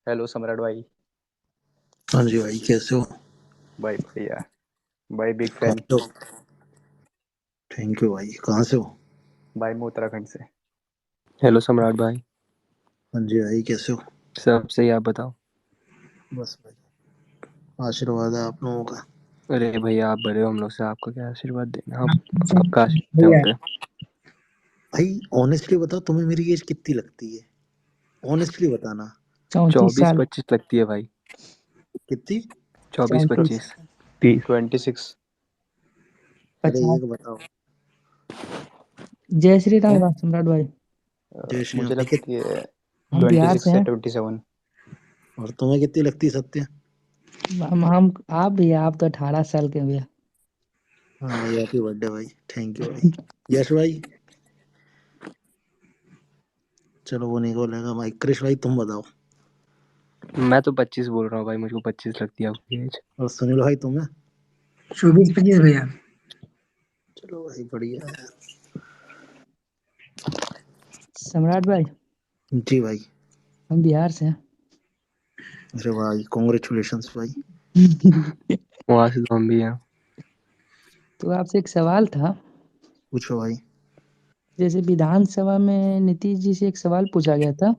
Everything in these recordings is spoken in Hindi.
हेलो सम्राट भाई। हाँ जी भाई, कैसे हो? भाई बढ़िया। भाई बिग कहाँ फैन। से हो? थैंक यू भाई। कहाँ से हो? भाई मैं उत्तराखंड से। हेलो सम्राट भाई। हाँ जी भाई, कैसे हो? सब सही, आप बताओ। बस भाई, आशीर्वाद है आप लोगों का। अरे भैया, आप बड़े हो हम लोग से, आपको क्या आशीर्वाद देना, हम आपका आशीर्वाद है हम भैया पे। भाई ऑनेस्टली बताओ, तुम्हें मेरी एज कितनी लगती है? ऑनेस्टली बताना। 24 34 साल। 25 लगती है भाई। कितनी? 24 34। 25। 26। अरे 50। एक बताओ। जय श्री राम राज सम्राट भाई। जय श्री राम मुझे भाई। लगती है हम ट्वेंटी बिहार से सिक्स या हैं। 27। और तुम्हें कितनी लगती है सत्य? हम आप भैया, आप तो 18 साल के हैं भैया। हाँ भाई, हैप्पी बर्थडे भाई। थैंक यू भाई। यश भाई, चलो वो नहीं बोलेगा भाई। कृष भाई तुम बताओ। मैं तो 25 बोल रहा हूँ भाई, मुझको 25 लगती है आपकी एज। और सुनील भाई तुम्हें? 24 25 भैया। चलो भाई, बढ़िया है। सम्राट भाई, जी भाई। हम बिहार से हैं। अरे भाई, कॉन्ग्रेचुलेशंस भाई। वहाँ से तो हम भी हैं। तो आपसे एक सवाल था। पूछो भाई। जैसे विधानसभा में नीतीश जी से एक सवाल पूछा गया था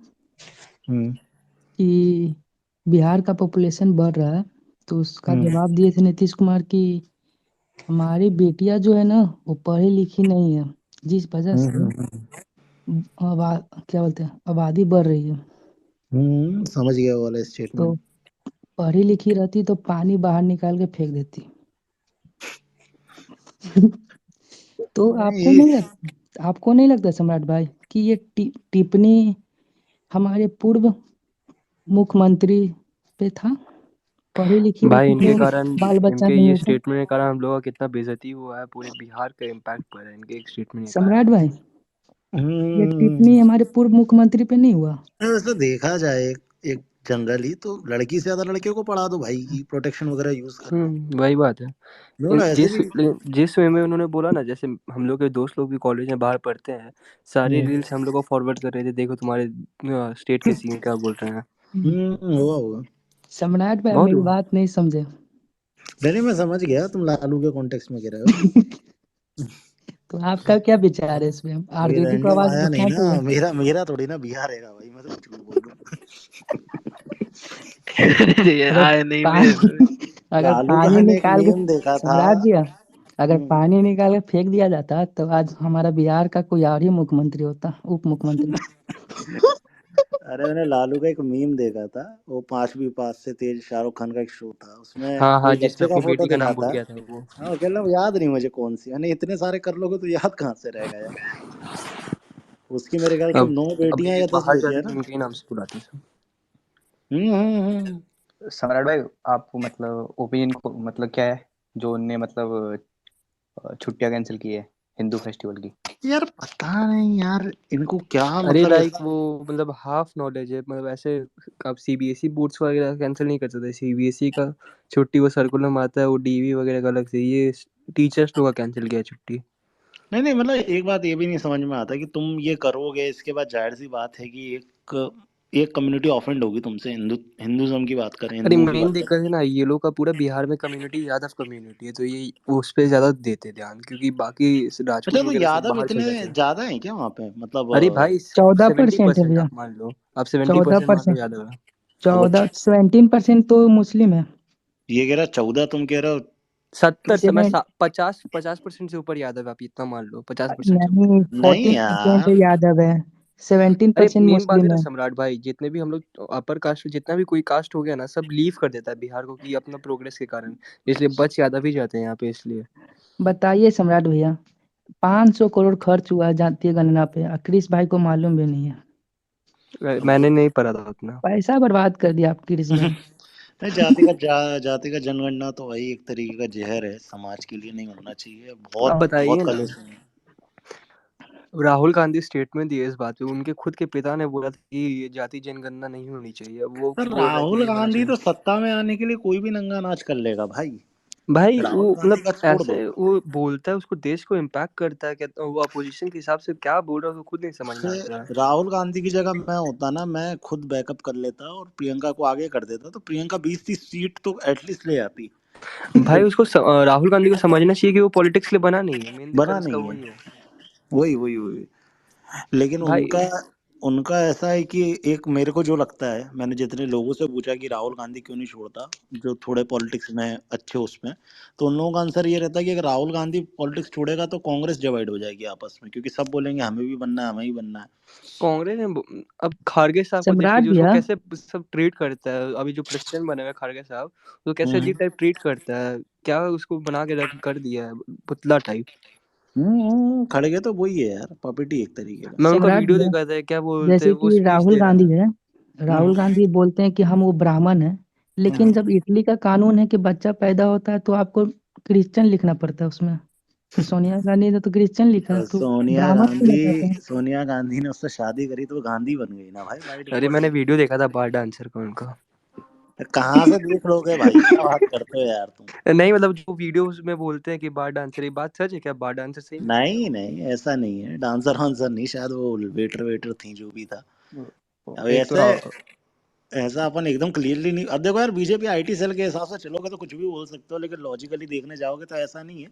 हम्म। कि बिहार का पॉपुलेशन बढ़ रहा है, तो उसका हम्म। जवाब दिए थे नीतीश कुमार की हमारी बेटियां जो है ना, वो पढ़ी लिखी नहीं है, जिस वजह से हम्म। आबा क्या बोलते हैं, आबादी बढ़ रही है। समझ गया वो वाला तो स्टेटमेंट। पढ़ी लिखी रहती तो पानी बाहर निकाल के फेंक देती। तो नहीं, आपको नहीं लगता सम्राट भाई कि ये टिप्पणी हमारे पूर्व मुख्यमंत्री पे था? पढ़ी लिखी भाई रहती इनके तो कारण, बाल बच्चा इनके नहीं ये होता। स्टेटमेंट के कारण हम लोगों का कितना बेइज्जती हुआ है, पूरे बिहार का इम्पैक्ट पड़ा है इनके एक स्टेटमेंट के कारण। सम्राट भाई, ये टिप्पणी हम्म। हमारे पूर्व मुख्यमंत्री पे नहीं हुआ। वैसे देखा जाए, एक जनरली तो लड़की से ज्यादा लड़कियों को पढ़ा दो भाई, की प्रोटेक्शन वगैरह यूज कर लो। वही बात है। देखो ना, ऐसे जिस भी। जिस वे में उन्होंने बोला ना, जैसे हम लोग के दोस्त लोग भी कॉलेज में बाहर पढ़ते हैं, सारी हम्म। रील्स हम लोग को फॉरवर्ड कर रहे थे, देखो तुम्हारे स्टेट के सीएम क्या बोल रहे हैं। हुआ होगा। सम्राट भाई, आप बहुत मेरी हुआ। बात नहीं समझे। नहीं, मैं समझ गया तुम लालू के कॉन्टेक्स्ट में कह रहे हो। तो आपका क्या विचार है इसमें? कोई आरजेडी को रैंडम आवाज आया नहीं उठाना ना, चाहिए। मेरा मेरा थोड़ी ना बिहार रहेगा भाई, मैं तो झूठ बोल दूं। ये अगर आए नहीं मेरे। पानी अगर लालू का पानी मैंने एक निकाल के, मीम देखा था। सम्राट जी, अगर हम्म। पानी निकाल के फेंक दिया जाता तो आज हमारा बिहार का कोई और ही मुख्यमंत्री होता, उप मुख्यमंत्री। अरे मैंने लालू का एक मीम देखा था। वो पांचवी पास से तेज शाहरुख खान का एक शो था, उसमें हाँ हाँ, कोई जिसने बच्चे का अपनी फोटो बेटी का नाम दिखा भूल था। गया था वो। हाँ, वो कह रहा याद नहीं मुझे कौन सी, मैंने इतने सारे कर लोगे तो याद कहाँ से रहेगा यार। उसकी मेरे ख्याल से अब 9 बेटियां अभी या 10 बाहर बेटियां जाते है तो ना। उनके ही नाम से बुलाते हैं सब। सम्राट भाई, आपको मतलब ओपिनियन को मतलब क्या है जो उनने मतलब छुट्टियां कैंसिल की है हिंदू फेस्टिवल की। यार पता नहीं यार, इनको क्या अरे मतलब लाइक ऐसा। वो, मतलब हाफ नॉलेज है, मतलब ऐसे। अब सीबीएसई बोर्ड्स वगैरह कैंसिल नहीं कर सकते, सीबीएसई का छुट्टी वो सर्कुलर में आता है, वो डीवी वगैरह का अलग से, ये टीचर्स लोग का कैंसिल किया है छुट्टी। नहीं नहीं, मतलब एक बात ये भी नहीं समझ में आता कि तुम ये करोगे, इसके बाद जाहिर सी बात है कि एक एक कम्युनिटी ऑफेंड होगी तुमसे। हिंदुज्म की बात करें, अरे हिंदुओं की मेन बात करें। दिक्कत है ना, ये लोग का पूरा बिहार में कम्युनिटी यादव कम्युनिटी है, तो ये उस पे ज्यादा देते ध्यान, क्योंकि बाकी अच्छा, राजपूत तो वगैरह सब यादव बाहर चल इतने जाते हैं। ज्यादा हैं क्या वहाँ पे, मतलब अरे भाई, चौदह 70% परसेंट है भैया। आप मान लो, आप सेवेंटी चौदह परसेंट मान लो परसेंट यादव है। वो 17% तो मुस्लिम है। ये कह रहा 14, तुम कह रहे हो। 70 से मैं सेवन 50% से ऊपर यादव है, आप इतना मान लो, 50% से ऊपर। नहीं, नहीं 14% यार। यादव है, सेवनटीन अरे परसेंट मेन बात है मुस्लिम ना है। सम्राट भाई, जितने भी हम लोग अपर कास्ट, जितना भी कोई कास्ट हो गया ना, सब लीव कर देता है बिहार को कि अपना प्रोग्रेस के कारण, इसलिए बच यादव ही जाते हैं यहाँ पे इसलिए। बताइए सम्राट भैया, 500 करोड़ खर्च हुआ है जातीय गणना पे, क्रिस भाई को मालूम भी नहीं है। मैंने नहीं पढ़ा था उतना। पैसा बर्बाद कर दिया आप क्रिस भाई। नहीं, जाति का जनगणना तो वही एक तरीके का जहर है, समाज के लिए नहीं होना चाहिए। अब बहुत बहुत बताइए ना, कलेश हैं। राहुल गांधी स्टेटमेंट दिए इस बात पे, उनके खुद के पिता ने बोला था कि ये जाति जनगणना नहीं होनी चाहिए, अब वो सर बोल रहा है कि राहुल नहीं होना गांधी चाहिए। तो सत्ता में आने के लिए कोई भी नंगा नाच कर लेगा भाई। भाई वो राहुल गांधी मतलब का छोड़ दो। ऐसे वो बोलता है, उसको देश को इम्पैक्ट करता है, क्या वो अपोजिशन के हिसाब से क्या बोल रहा है उसको खुद नहीं समझ में आता है। राहुल गांधी की जगह मैं होता ना, मैं खुद बैकअप कर लेता और प्रियंका को आगे कर देता, तो प्रियंका 20-30 सीट तो एटलीस्ट ले आती। भाई उसको राहुल गांधी को समझना चाहिए कि वो पॉलिटिक्स के लिए बना नहीं है, मेन दिक्कत बना उसका नहीं है, वही है वही वही वही। लेकिन भाई। उनका उनका ऐसा है कि एक मेरे को जो लगता है, मैंने जितने लोगों से पूछा कि राहुल गांधी क्यों नहीं छोड़ता, जो थोड़े पॉलिटिक्स में अच्छे उसमें, तो उन लोगों का आंसर ये रहता है कि अगर राहुल गांधी पॉलिटिक्स छोड़ेगा तो कांग्रेस डिवाइड हो जाएगी आपस में, क्योंकि सब बोलेंगे हमें भी बनना है, हमें ही बनना है। कांग्रेस में अब खारगे साहब को देख सम्राट लीजिए, उसको भैया, कैसे सब ट्रीट करता है, अभी जो प्रेसिडेंट बने हुए हैं खारगे साहब, तो कैसे अजीब टाइप ट्रीट करता है, क्या उसको बना के कर दिया है पुतला टाइप। खड़गे तो वही है यार, पपेटी एक तरीके का। मैं उनका सम्राट वीडियो भैया, देखा था, क्या बोलते हैं, जैसे वो कि स्पीच राहुल दे रहा गांधी है। है, राहुल गांधी बोलते हैं कि हम वो ब्राह्मण हैं, लेकिन जब इटली का कानून है कि बच्चा पैदा होता है तो आपको क्रिश्चियन लिखना पड़ता है उसमें, तो सोनिया गांधी ने तो क्रिश्चियन लिखा, तो सोनिया ब्राह्मण क्यों गांधी बताते हैं? सोनिया गांधी ने उससे शादी करी तो वो गांधी बन गई ना भाई, बाई अरे डिफॉल्ट। मैंने वीडियो देखा था बार डांसर का उनका। कहाँ से देख लोगे भाई, क्या बात करते हो यार तुम। नहीं मतलब जो वीडियोस में बोलते हैं कि बार डांसर, ये बात सच है क्या, बार डांसर सही में है क्या नहीं वो? नहीं, ऐसा नहीं है, डांसर वांसर नहीं, शायद वो वेटर वेटर थी, जो भी था। अब एक तो ऐसे ऐसा अपन एकदम क्लियरली नहीं, अब देखो यार, बीजेपी आईटी सेल के हिसाब से चलोगे तो कुछ भी बोल सकते हो, लेकिन लॉजिकली देखने जाओगे तो ऐसा नहीं है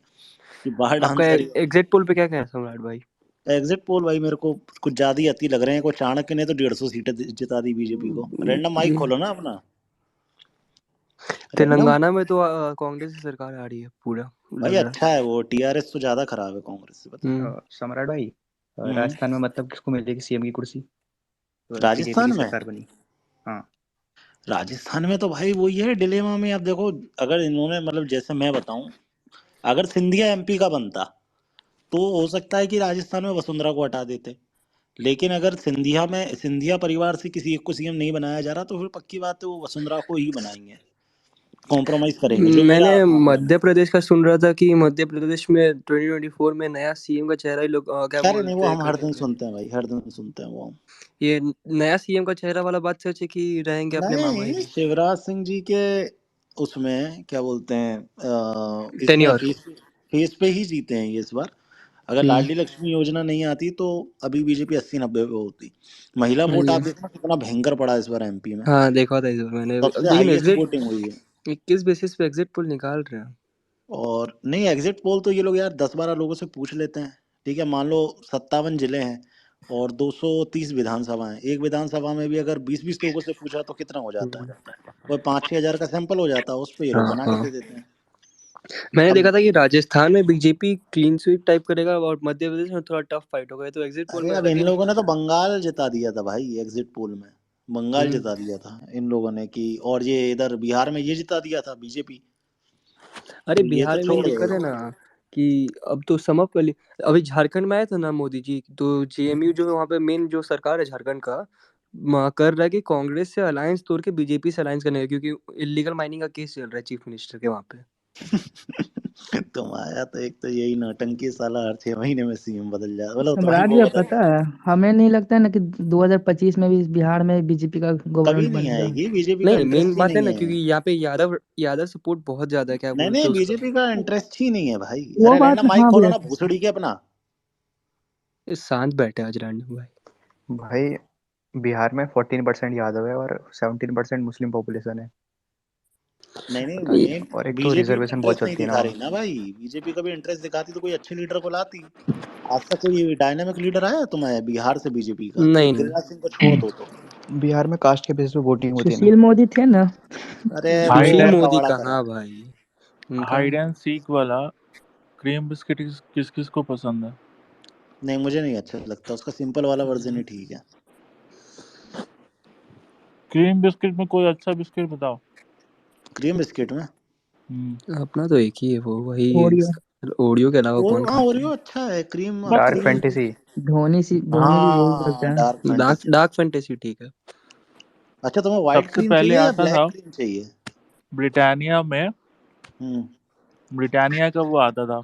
कि बाहर आपका डांस करी हो। एग्जिट पोल पे क्या कहना है सम्राट भाई? एग्जिट पोल भाई मेरे को कुछ ज्यादा ही अति लग रहे हैं, कोई चाणक्य ने तो 150 सीटें जिता दी बीजेपी को। रैंडम माइक खोलो ना अपना, रैंडम। तेलंगाना में तो कांग्रेस की सरकार आ रही है पूरा, भाई लग रहा अच्छा है, वो टीआरएस तो ज्यादा खराब है कांग्रेस से, पता है। है। सम्राट भाई, हम्म। राजस्थान में मतलब किसको मिलेगी सीएम की कुर्सी? बीजेपी राजस्थान की में, सरकार बनी। हाँ। राजस्थान में तो भाई वही है डिलेमा में। अब देखो, अगर इन्होंने मतलब जैसे मैं बताऊं, अगर सिंधिया एमपी का बनता तो हो सकता है कि राजस्थान में वसुंधरा को हटा देते, लेकिन अगर सिंधिया परिवार से किसी एक को सीएम नहीं बनाया जा रहा, तो फिर पक्की बात है वो वसुंधरा को ही बनाएंगे, कॉम्प्रोमाइज करेंगे, जो मेरा मैंने मानना है। मध्य प्रदेश का सुन रहा था कि मध्य प्रदेश में 2024 में नया सीएम का चेहरा ही लोग क्या अरे नहीं, वो बोलते हैं हम हर दिन करेंगे। सुनते हैं भाई, हर दिन सुनते हैं वो हम। ये नया सीएम का चेहरा वाला बात सच है कि रहेंगे अपने मामा नहीं, ही? शिवराज सिंह जी के उसमें क्या बोलते हैं, इसमें टेन्योर। फेस पे ही जीते हैं ये इस बार। अगर हम्म। लाडली लक्ष्मी योजना नहीं आती तो अभी बीजेपी 80-90 पे होती। महिला वोट ये आप देखना कितना भयंकर पड़ा इस बार एमपी में, हाँ देखा था इस बार मैंने, सबसे लेकिन हाईएस्ट एग्जिट वोटिंग हुई है। किस बेसिस पे एग्जिट पोल निकाल रहे हैं? और नहीं, एग्जिट पोल तो ये लोग यार 10-12 लोगों से पूछ लेते हैं, ठीक है, मान लो 57 जिले हैं और 230 विधानसभा हैं, एक विधानसभा में भी अगर 20-20 लोगों से पूछा तो कितना हो जाता है, हम्म। कोई 5-6 हजार का सैंपल हो जाता है, उस पर ये लोग हाँ बना के हाँ, दे देते हैं। मैंने अब देखा था कि राजस्थान में बीजेपी क्लीन स्वीप टाइप करेगा और मध्य प्रदेश में थोड़ा टफ फाइट होगा, तो एग्जिट पोल अरे में अब लग इन ही नहीं लोगों रहा ने तो था। बंगाल जिता दिया था भाई एग्जिट पोल में, बंगाल हम्म। जिता दिया था इन लोगों ने कि, और ये इधर बिहार में ये जिता दिया था बीजेपी, अरे तो ये तो बिहार में मेन छोड़ दिक्कत दो। है ना कि अब तो समप वाली, अभी झारखंड में आया था ना मोदी जी, तो जेएमयू जो है वहाँ पे मेन जो सरकार है झारखंड का, कर रहा है कि कांग्रेस से अलायंस तोड़ के बीजेपी से अलायंस करने का, क्योंकि इलीगल माइनिंग का केस चल रहा है चीफ मिनिस्टर के वहाँ पे। तुम आया तो एक तो यही नौटंकी, साला हर 6 महीने में सीएम बदल जाए, मतलब तुम्हारी सम्राट वो भैया, बदल पता जाए। है, हमें नहीं लगता है ना कि 2025 में भी बिहार में बीजेपी का कभी गवर्नमेंट नहीं बनेगा। आएगी, बीजेपी का नहीं मेन इंटरेस्ट ही बात है नहीं ना, है। क्योंकि यहाँ पे यादव यादव सपोर्ट बहुत ज्यादा है, क्या नहीं बोलते नहीं, हैं उसका। बीजेपी का इंटरेस्ट ही नहीं है भाई। वो अरे बात रैंडम माइक हाँ खोलो भैया, ना भूसड़ी के अपना। शांत बैठे आज रैंडम भाई। भाई बिहार में 14% यादव है और 17% मुस्लिम पॉपुलेशन है। नहीं नहीं, ये मेन और एक तो बीजेपी भी रिजर्वेशन बहुत इंटरेस्ट नहीं चलती है ना दिखा वहाँ। रही ना भाई, बीजेपी का भी इंटरेस्ट दिखाती तो कोई अच्छे लीडर को लाती। आज तक कोई डायनामिक लीडर आया तुम्हें बिहार से बीजेपी का, नहीं नहीं, गिरिराज सिंह को छोड़ दो तो। बिहार में कास्ट के बेसिस पे वोटिंग होती है ना। सुशील मोदी थे ना। अरे वो हाइड सुशील एंड मोदी कवाड़ा करा कहाँ दिया। भाई उनका। हाइड एंड सीक वाला क्रीम बिस्किट किस किस को पसंद है? नहीं मुझे नहीं अच्छा लगता, उसका सिंपल वाला वर्जन ही ठीक है। क्रीम बिस्किट में कोई अच्छा बिस्किट बताओ। क्रीम बिस्किट में अपना तो एक ही है वो, वही ओरियो, ओडियो के अलावा कौन हाँ खाता ओरियो अच्छा है, क्रीम अब but dark cream. Fantasy. Dhoni भी यही करता हाँ है। डार्क है? Dark fantasy. डार्क फैंटेसी ठीक है। अच्छा, तुम्हें व्हाइट सबसे क्रीम पहले चाहिए या आता ब्लैक था क्रीम चाहिए? ब्रिटानिया में, हम्म। ब्रिटानिया का वो आता था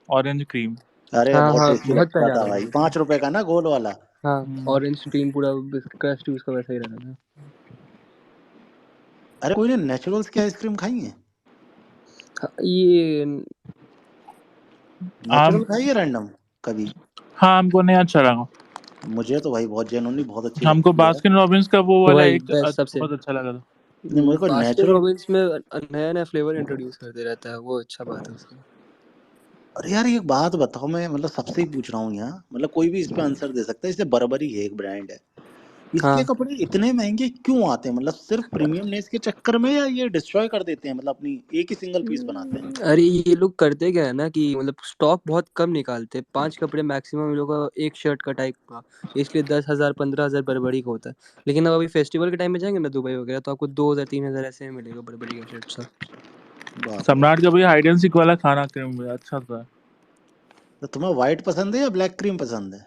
ऑरेंज क्रीम। अरे हाँ बहुत हाँ, टेस्टी बहुत लगता पहले था आता था भाई, वो तो। 5 रुपए का ना, गोल वाला। हाँ, ऑरेंज क्रीम पूरा क्रस्ट उसका वैसा ही रहता था। अरे कोई ने नेचुरल्स की आइसक्रीम खाई है? ये नेचुरल खाई है रैंडम कभी? हाँ हमको नहीं अच्छा लगा। मुझे तो भाई बहुत जेन्युइनली बहुत अच्छी हमको लगती है। बास्किन रॉबिन्स का वो वाला भाई एक बेस्ट सबसे बहुत अच्छा लगा था। नहीं मुझे को बास्किन नेचुरल। रॉबिन्स में नया नया फ्लेवर इंट्रोड्यूस करते रहता है, वो अच्छा बात है उसका। अरे यार एक बात बताओ, मैं मतलब सबसे ही पूछ रहा हूँ यहाँ, मतलब कोई भी इस पे आंसर दे सकता है। जैसे बर्बरी है एक ब्रांड है, इसके हाँ कपड़े इतने महंगे क्यों आते हैं? मतलब सिर्फ प्रीमियमनेस के चक्कर में, या ये डिस्ट्रॉय कर देते हैं, मतलब अपनी एक ही सिंगल पीस बनाते हैं? अरे ये लोग करते क्या है ना कि मतलब स्टॉक बहुत कम निकालते हैं, 5 कपड़े मैक्सिमम लोग का, एक शर्ट का टाइप का, इसलिए 10,000 15,000 बड़बड़ी का होता है। लेकिन अब अभी फेस्टिवल के टाइम में जाएंगे ना दुबई वगैरह, तो आपको 2,000 3,000 ऐसे में मिलेगा बड़बड़ी का शर्ट सब। बाप रे। सम्राट का भैया हाइड एंड सीक वाला खाना क्रीम अच्छा था। तो तुम्हें व्हाइट पसंद है या ब्लैक क्रीम पसंद है?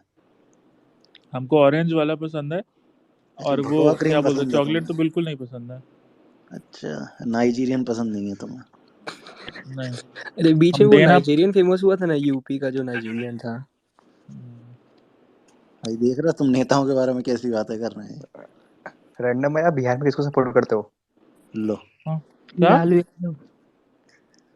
हमको ऑरेंज वाला पसंद है, अच्छा, और वो भगवा क्या क्रीम बोलते हैं, पसंद है चॉकलेट तो तुम्हें? बिल्कुल नहीं पसंद है। अच्छा, नाइजीरियन पसंद नहीं है तुम्हें? नहीं, अरे बीच में हम वो देना। नाइजीरियन फेमस हुआ था ना, यूपी का जो नाइजीरियन था। भाई देख रहे हो तुम नेताओं के बारे में कैसी बातें कर रहे हैं। रैंडम है, आप बिहार में किसको सपोर्ट करते हो? लो, हाँ, क्या लालू यादव।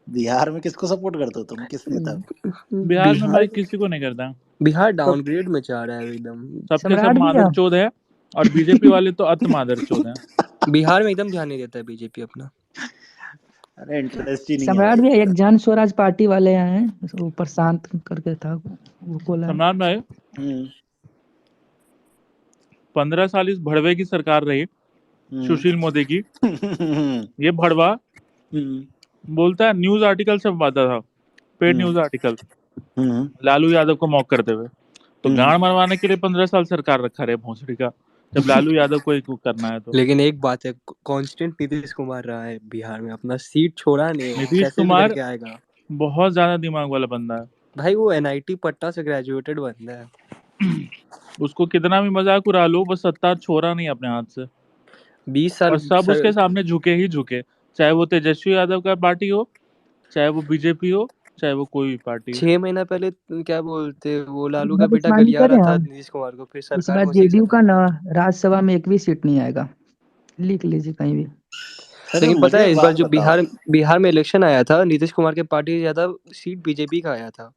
बिहार में किसको सपोर्ट करते हो तुम, किस नेता को? बिहार में बिहार भाई किसी को नहीं करता। बिहार सब डाउनग्रेड में जा रहा है एकदम। सबके सब सम्राट भैया, मादर चोद है, और बीजेपी वाले तो अत मादर चोद है। बिहार में एकदम ध्यान नहीं देता है बीजेपी अपना। अरे इंटरेस्ट ही नहीं है सम्राट भाई। भैया एक जन स्वराज पार्टी वाले हैं, वो प्रशांत करके था, वो बोला है। सम्राट भाई, हम्म 15 साल इस भड़वे की सरकार रही, हम्म सुशील मोदी की। हम्म ये भड़वा हम्म बोलता है, न्यूज आर्टिकल छपवाता था, पेड न्यूज आर्टिकल, हम्म लालू यादव को मॉक करते हुए। तो हम्म गांड मरवाने के लिए 15 साल सरकार रखा रहे भोंसड़ी का, जब लालू यादव को एक करना है तो। लेकिन एक बात है, कांस्टेंट नीतीश कुमार रहा है बिहार में, अपना सीट छोड़ा नहीं है, नीतीश कैसे भी कुमार करके आएगा। बहुत ज्यादा दिमाग वाला बंदा है। भाई वो एनआईटी पटना से ग्रेजुएटेड बंदा है। उसको कितना भी मजाक उड़ा लो, बस सत्ता छोड़ा नहीं अपने हाथ से। 20 साल और सब उसके सामने झुके ही झुके, चाहे वो तेजस्वी यादव का पार्टी हो, चाहे वो बीजेपी हो, चाहे वो कोई भी पार्टी हो। 6 महीना पहले क्या बोलते, वो लालू का बेटा भविष्यवाणी गलिया करें रहा था हम, नीतीश कुमार को, फिर इस सरकार बार में उसी की जेडीयू का सरकार ना बनी। राज्यसभा में एक भी सीट नहीं आएगा, लिख लीजिए कहीं भी। अरे लेकिन पता मुझे है एक इस बार बात जो बताओ। बिहार में इलेक्शन आया था, नीतीश कुमार के पार्टी से ज्यादा सीट बीजेपी का आया था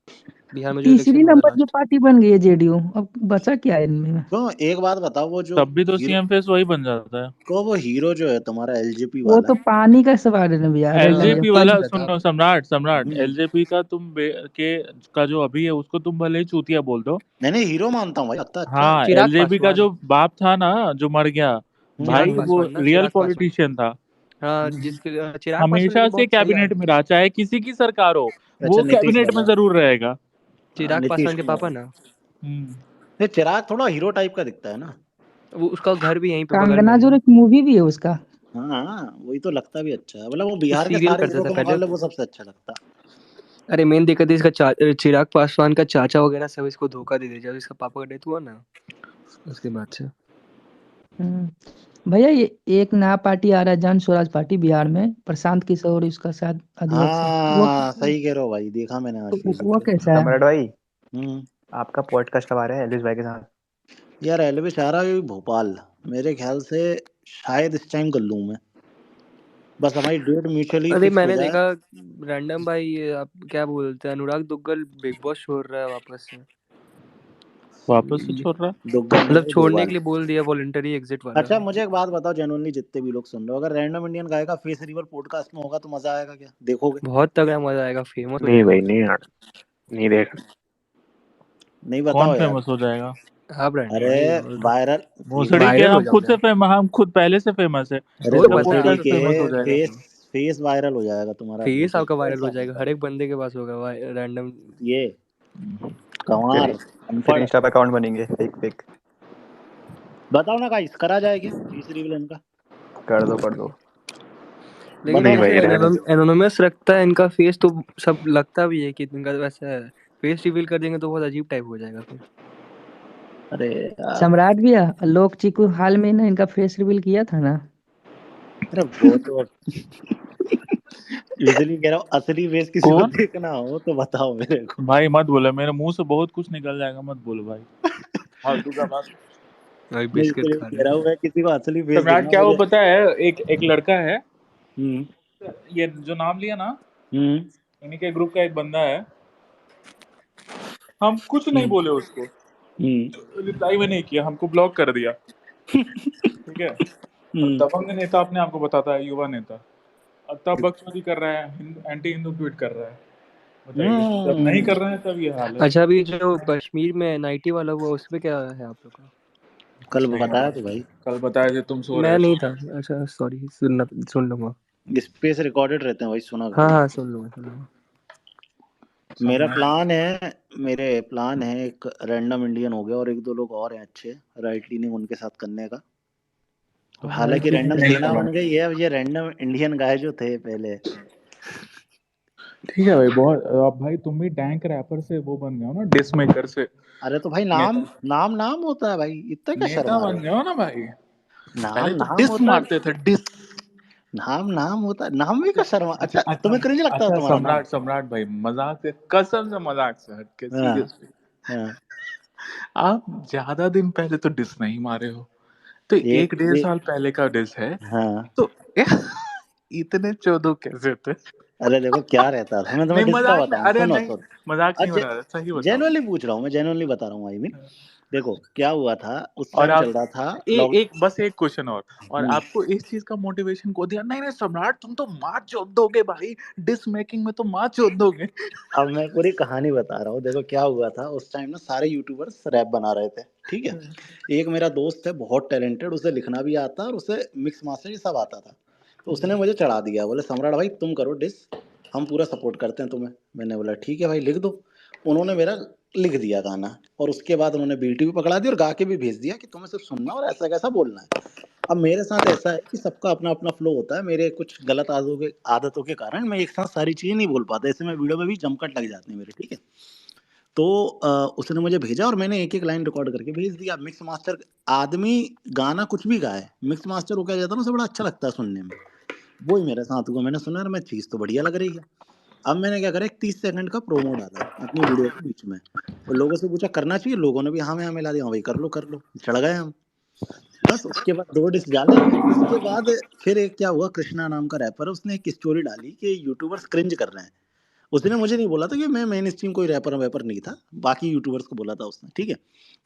बिहार में जो तीसरी इलेक्शन हुआ था नंबर की लास्ट। पार्टी बन गई है जेडीयू, अब बचा क्या है इनमें? तो एक बात बताओ, वो जो तब भी तो हीरो सीएम फेस वही बन जाता है। को, वो हीरो जो है तुम्हारा एलजेपी वो वाला। तो पानी का सवाल है ना भैया, रैंडम भैया, एलजेपी पता वाला, नहीं पानी। रहता। सुनो सम्राट, सम्राट हम्म एलजेपी का के का जो अभी है, उसको तुम भले ही चूतिया बोल दो। नहीं हीरो मानता हूँ भाई, लगता अच्छा है। हाँ, चिराग एलजेपी का पासवान। जो बाप था ना, जो मर गया, चिराग भाई हम्म वो पासवान ना, रियल चिराग पासवान। पॉलिटिशियन था। हाँ हम्म। जिसके चिराग पासवान हमेशा लेकिन से बहुत सही कैबिनेट में आदमी। रहा, चाहे किसी की सरकार हो, अच्छा, वो नीतीश कैबिनेट में वाला। जरूर रहेगा। हाँ, चिराग नीतीश पासवान के कुमार। पापा ना, हम्म। ये चिराग थोड़ा हीरो टाइप का दिखता है ना। वो उसका घर भी यहीं पे बगल में कांगना है जो ना। एक मूवी भी है उसका। हाँ वही तो, लगता भी अच्छा है, मतलब वो वो बिहार के सीरियल सारे करता हीरो था के पहले। मुकाबले वो सबसे अच्छा लगता। अरे मेन दिक्कत है इसका चिराग पासवान का चाचा वगैरह सब इसको धोखा दे दिया जब इसका पापा का डेथ हुआ ना, उसके बाद से। भैया ये एक नया पार्टी आ रहा है, जन स्वराज पार्टी, बिहार में प्रशांत किशोर इसका शायद अध्यक्ष है वो। हाँ सही कह रहे हो भाई, देखा मैंने आज तो फेसबुक वो पे। कैसा है? सम्राट भाई, हम्म आपका पॉडकास्ट कब आ रहा है एलिस भाई के साथ? यार एलविश आ रहा है भोपाल, मेरे ख्याल से शायद इस टाइम कर लूँ मैं, बस हमारी डेट म्यूचुअली अरे फिक्स हो मैंने जाए। देखा रैंडम भाई, ये आप क्या बोलते हैं, अनुराग दुग्गल बिग बॉस छोड़ रहा है वापस से। वापस से छोड़ रहा। दुग्गल नहीं मतलब भाई, छोड़ने के डोभाल। लिए बोल दिया, वॉलंटरी एग्जिट वाला। अच्छा मुझे एक बात बताओ, जेनुअनली जितने भी लोग सुन रहे हो, अगर रैंडम इंडियन गाय का फेस रिवल पॉडकास्ट में होगा तो मजा आएगा क्या, देखोगे? बहुत तगड़ा मजा आएगा, फेमस हो नहीं जाएगा भाई, बंदा। नहीं यार, नहीं देख। नहीं कौन बताओ यार। फेमस हो जाएगा? हाँ रैंडम अरे भाई, और वायरल, एक भोसड़ी बात, के, वायरल हो हम खुद से जाऊंगा। फेमस, हम खुद पहले से फेमस है, अरे वो तो इसका पता है भोसड़ी पॉडकास्ट के आपको। फेमस हो जाएगा। फेस फेस वायरल हो जाएगा तुम्हारा फेस भोसड़ी, आपका वायरल ऐसा हो नहीं जाएगा, हर पता। एक बंदे के पास होगा रैंडम। ये फिर कमार फिर अनपढ़। इंस्टा पे अकाउंट बनेंगे फेक फेक। बताओ ना गाइस, करा जाए क्या फेस रिवल इनका? कर दो कर दो। लेकिन बताओ नहीं ना। भाई, ऐसे रहने दो। एनोनिमस रखता है इनका फेस, तो सब लगता भी है कि इनका वैसा है। फेस रिवील कर देंगे तो बहुत अजीब टाइप हो जाएगा फिर। अरे यार, सम्राट भैया, लोक चीकू हाल में ना इनका फेस रिवील किया था ना। अरे वो तो इसलिए कह रहा हूँ, असली फेस किसी को कौन? देखना हो तो बताओ मेरे को। भाई मत बोलो, मेरे मुंह से बहुत कुछ निकल जाएगा, मत बोलो भाई, फालतू का बात। भाई नहीं बिस्किट इसलिए खा कह रहे रहा हूँ, हैं। मैं किसी को असली फेस सम्राट देखना क्या वो मुझे। पता है, एक एक लड़का है, हम्म ये जो नाम लिया ना, इन्हीं के ग्रुप का एक बंदा है, हम कुछ नहीं बोले उसको, रिप्लाई में नहीं किया, हमको ब्लॉक कर दिया, ठीक है। और दबंग नेता अपने आप को बताता है युवा नेता, और तब बकचोदी कर रहा है, एंटी हिंदू ट्वीट कर रहा है। बताइए, जब नहीं कर रहे हैं तब ये हाल है। अच्छा, अभी जो कश्मीर में एनआईटी वाला हुआ उसमें क्या है आप लोग का? कल नहीं बताया मालूम। तो भाई, कल बताया थे, तुम सो मैं रहे नहीं थे। था। अच्छा सॉरी, सुन लूंगा। स्पेस रिकॉर्डेड रहते हैं भाई, सुना हाँ करो। हाँ, सुन लूंगा। मेरे प्लान है एक रैंडम इंडियन हो गया और एक दो लोग और हैं अच्छे राइट लीनिंग, उनके साथ करने का। हालांकि रैंडम सेना बन गई है, अब ये रैंडम इंडियन गाय जो थे पहले। ठीक है भाई, बहुत। अब भाई तुम भी डैंक रैपर से वो बन गए हो ना, डिस मेकर से अरे तो भाई नेता, नाम होता है भाई, इतना क्या नेता शर्मा रहे बन हो? गए हो ना भाई। पहले तो नाम डिस होता है, मारते थे, डिस। नाम होता है, नाम भी क्या शर्मा। अच्छा अच्छा अच्छा तुम्हें क्रिंज लगता है अच्छा, तुम्हारा नाम? सम्राट भाई, मजाक से, कसम से मजाक से हट के, हाँ सीरियसली, हाँ। आप ज्यादा दिन पहले तो डिस नहीं मारे हो, तो एक 1-1.5 साल पहले का डिस है, हाँ। तो इतने चौदो कैसे थे? अरे देखो क्या रहता था, मैं नहीं तुम्हें डिस्का मजाक नहीं, बताऊं, अरे सुनो नहीं, सुनो। मजाक नहीं अच्छा, बना रहा, सही बताओ। जेनुअनली पूछ रहा हूँ, मैं जेनुअनली बता रहा हूँ आई मीन। देखो क्या हुआ था उस और टाइम, आप चल रहा था एक लॉक। एक बस एक क्वेश्चन और आपको इस चीज का मोटिवेशन को दिया, नहीं नहीं सम्राट तुम तो मार चोद दोगे भाई, डिस मेकिंग में तो मार चोद दोगे। अब मैं पूरी कहानी बता रहा हूँ। देखो क्या हुआ था उस टाइम ना, सारे यूट्यूबर्स रैप बना रहे थे, ठीक है। एक मेरा दोस्त है बहुत टैलेंटेड, उसे लिखना भी आता और उसे मिक्स मास्टर ये सब आता था। तो उसने मुझे चढ़ा दिया, बोले सम्राट भाई तुम करो डिस, हम पूरा सपोर्ट करते हैं तुम्हें। मैंने बोला ठीक है भाई लिख दो। उन्होंने मेरा लिख दिया गाना, और उसके बाद उन्होंने बीटी भी पकड़ा दी और गा के भी भेज दिया कि तुम्हें सिर्फ सुनना और ऐसा कैसा बोलना है। अब मेरे साथ ऐसा है कि सबका अपना अपना फ्लो होता है, मेरे कुछ गलत आदतों के कारण मैं एक साथ सारी चीजें नहीं बोल पाता, ऐसे में वीडियो में भी जमकट लग जाती है मेरे, ठीक है। तो उसने मुझे भेजा और मैंने एक एक लाइन रिकॉर्ड करके भेज दिया। मिक्स मास्टर आदमी गाना कुछ भी गाए, मिक्स मास्टर वो क्या जाता है ना, उसे बड़ा अच्छा लगता है सुनने में। वही मेरे साथ हुआ, मैंने सुना यार मैं चीज तो बढ़िया लग रही है। अब मैंने क्या करा, एक 30 सेकंड का प्रोमो डाला अपनी वीडियो के बीच में, और लोगों से पूछा करना चाहिए, लोगों ने भी हाँ में हाँ मिला दिया, हाँ भाई कर लो, चढ़ गए हम। बस उसके बाद 2 डिस्क डाले। उसके बाद फिर एक क्या हुआ, कृष्णा नाम का रैपर है, उसने एक स्टोरी डाली कि यूट्यूबर्स क्रिंज कर रहे हैं। उसने मुझे नहीं बोला था कि मैं मेन स्ट्रीम कोई रैपर वैपर नहीं था, बाकी यूट्यूबर्स को बोला था उसने, ठीक है।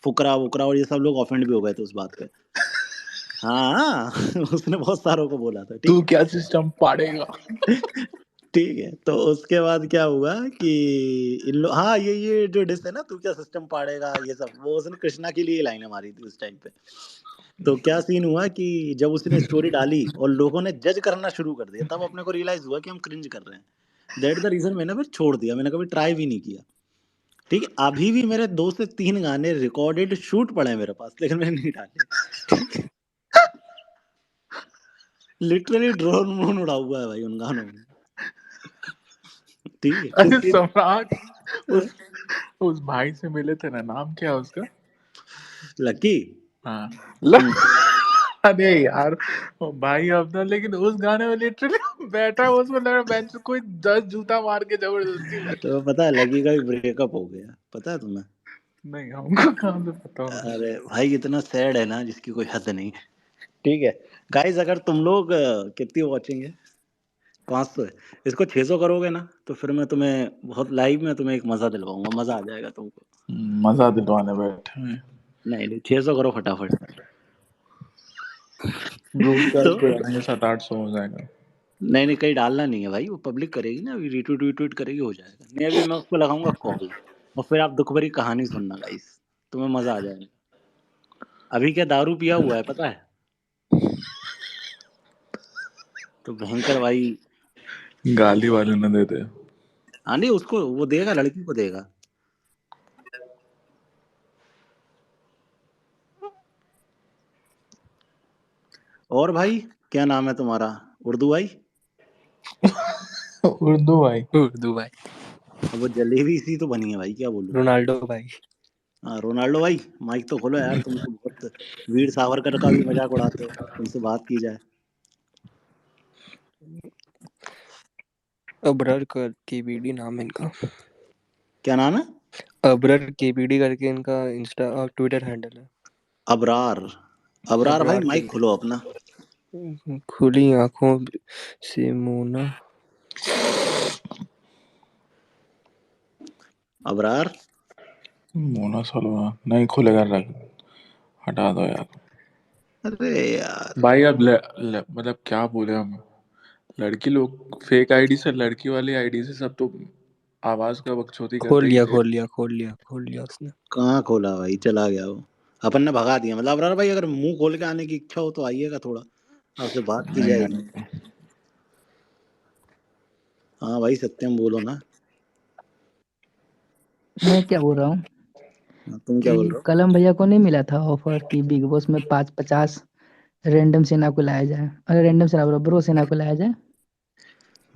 फुकरा वुकरा और ये सब लोग ऑफेंड भी हो गए थे उस बात पे। हाँ उसने बहुत सारों को बोला था, ठीक तू है। क्या सिस्टम पाड़ेगा। ठीक है, तो उसके बाद क्या हुआ कि इन लोग, हाँ ये जो डिस है ना, तू क्या सिस्टम पाड़ेगा, ये सब वो उसने कृष्णा के लिए लाइनें मारी थी उस टाइम पे। तो क्या सीन हुआ कि जब उसने स्टोरी डाली और लोगों ने जज करना शुरू कर दिया, तब अपने को रियलाइज हुआ कि हम क्रिंज कर रहे हैं। दैट द रीजन मैंने फिर छोड़ दिया, मैंने कभी ट्राई भी नहीं किया, ठीक है। अभी भी मेरे 2 से 3 गाने रिकॉर्डेड शूट पड़े हैं मेरे पास, लेकिन मैंने नहीं डाले। लिटरली ड्रोन व्रोन उड़ा हुआ है भाई उन गानों में, ठीक है। अरे सम्राट, उस भाई से मिले थे ना, नाम क्या है उसका? लकी। हाँ हम्म, अरे यार, वो भाई अपना, लेकिन उस गाने में लिटरली बैठा है, उसमें लग रहा बेंच कोई 10 जूता मार के जबरदस्ती बैठा। तो पता है लकी का भी ब्रेकअप हो गया, पता है तुम्हें? नहीं, हमको कहाँ से पता होगा। अरे भाई इतना सैड है ना जिसकी कोई हद नहीं, ठीक है। गाइस अगर तुम लोग कितनी वॉचिंग है? 500 है। इसको 600 करोगे ना तो फिर मैं तुम्हें बहुत लाइव में तुम्हें एक मजा दिलवाऊंगा, मजा आ जाएगा तुमको। मजा दिलवाने बैठे हैं। नहीं 600 करो फटाफट। ब्रूडकास्ट तो पे डालेंगे, 700-800 हो जाएगा। नहीं कहीं डालना नहीं है भाई, वो पब्लिक करेगी ना, अभी रीट्वीट वीट्वीट करेगी, हो जाएगा। नहीं अभी मैं उसको लगाऊंगा कॉल, और फिर आप दुख भरी कहानी सुनना गाइस, तुम्हें मजा आ जाएगा। अभी क्या दारू पिया हुआ है पता है, तो भयंकर भाई। गाली वाले न देते। हाँ नहीं उसको वो देगा, लड़की को देगा। और भाई क्या नाम है तुम्हारा, उर्दू भाई? उर्दू भाई। उर्दू भाई। अब वो जलेबी सी तो बनी है भाई, क्या बोलूं। रोनाल्डो भाई। हाँ रोनाल्डो भाई, माइक तो खोलो यार, तुम तो बहुत वीर सावरकर का भी मजाक उड़ाते हो, तुमसे बात की जाए। अबरर का केबीडी नाम है इनका। क्या नाम है? अबरर केबीडी करके इनका इंस्टा और ट्विटर हैंडल है। अबरार। अबरार भाई अबरार माइक केबीडी। खोलो अपना। खुली आंखों से मोना। अबरार मोना सलवा नहीं खुलेगा, हटा दो यार। अरे यार भाई अब मतलब क्या बोले हम, लड़की लोग फेक आईडी से, लड़की वाली आईडी से सब तो आवाज का बकचोदी करते ही थे। खोल लिया उसने। कहाँ खोला भाई, चला गया वो, अपन ने भगा दिया। मतलब अबरार भाई अगर मुंह खोल के आने की इच्छा हो तो आइएगा, थोड़ा आपसे बात की नहीं जाएगी। यार, हाँ भाई सत्यम बोलो ना। मैं क्या बोल रहा हूँ तुम क्या बोल कि रहे हो? कलम भैया को नहीं मिला था ऑफर कि बिग बॉस में 50 रैंडम सेना को लाया जाए, अरे रैंडम सेना बोलो, ब्रो सेना को लाया जाए।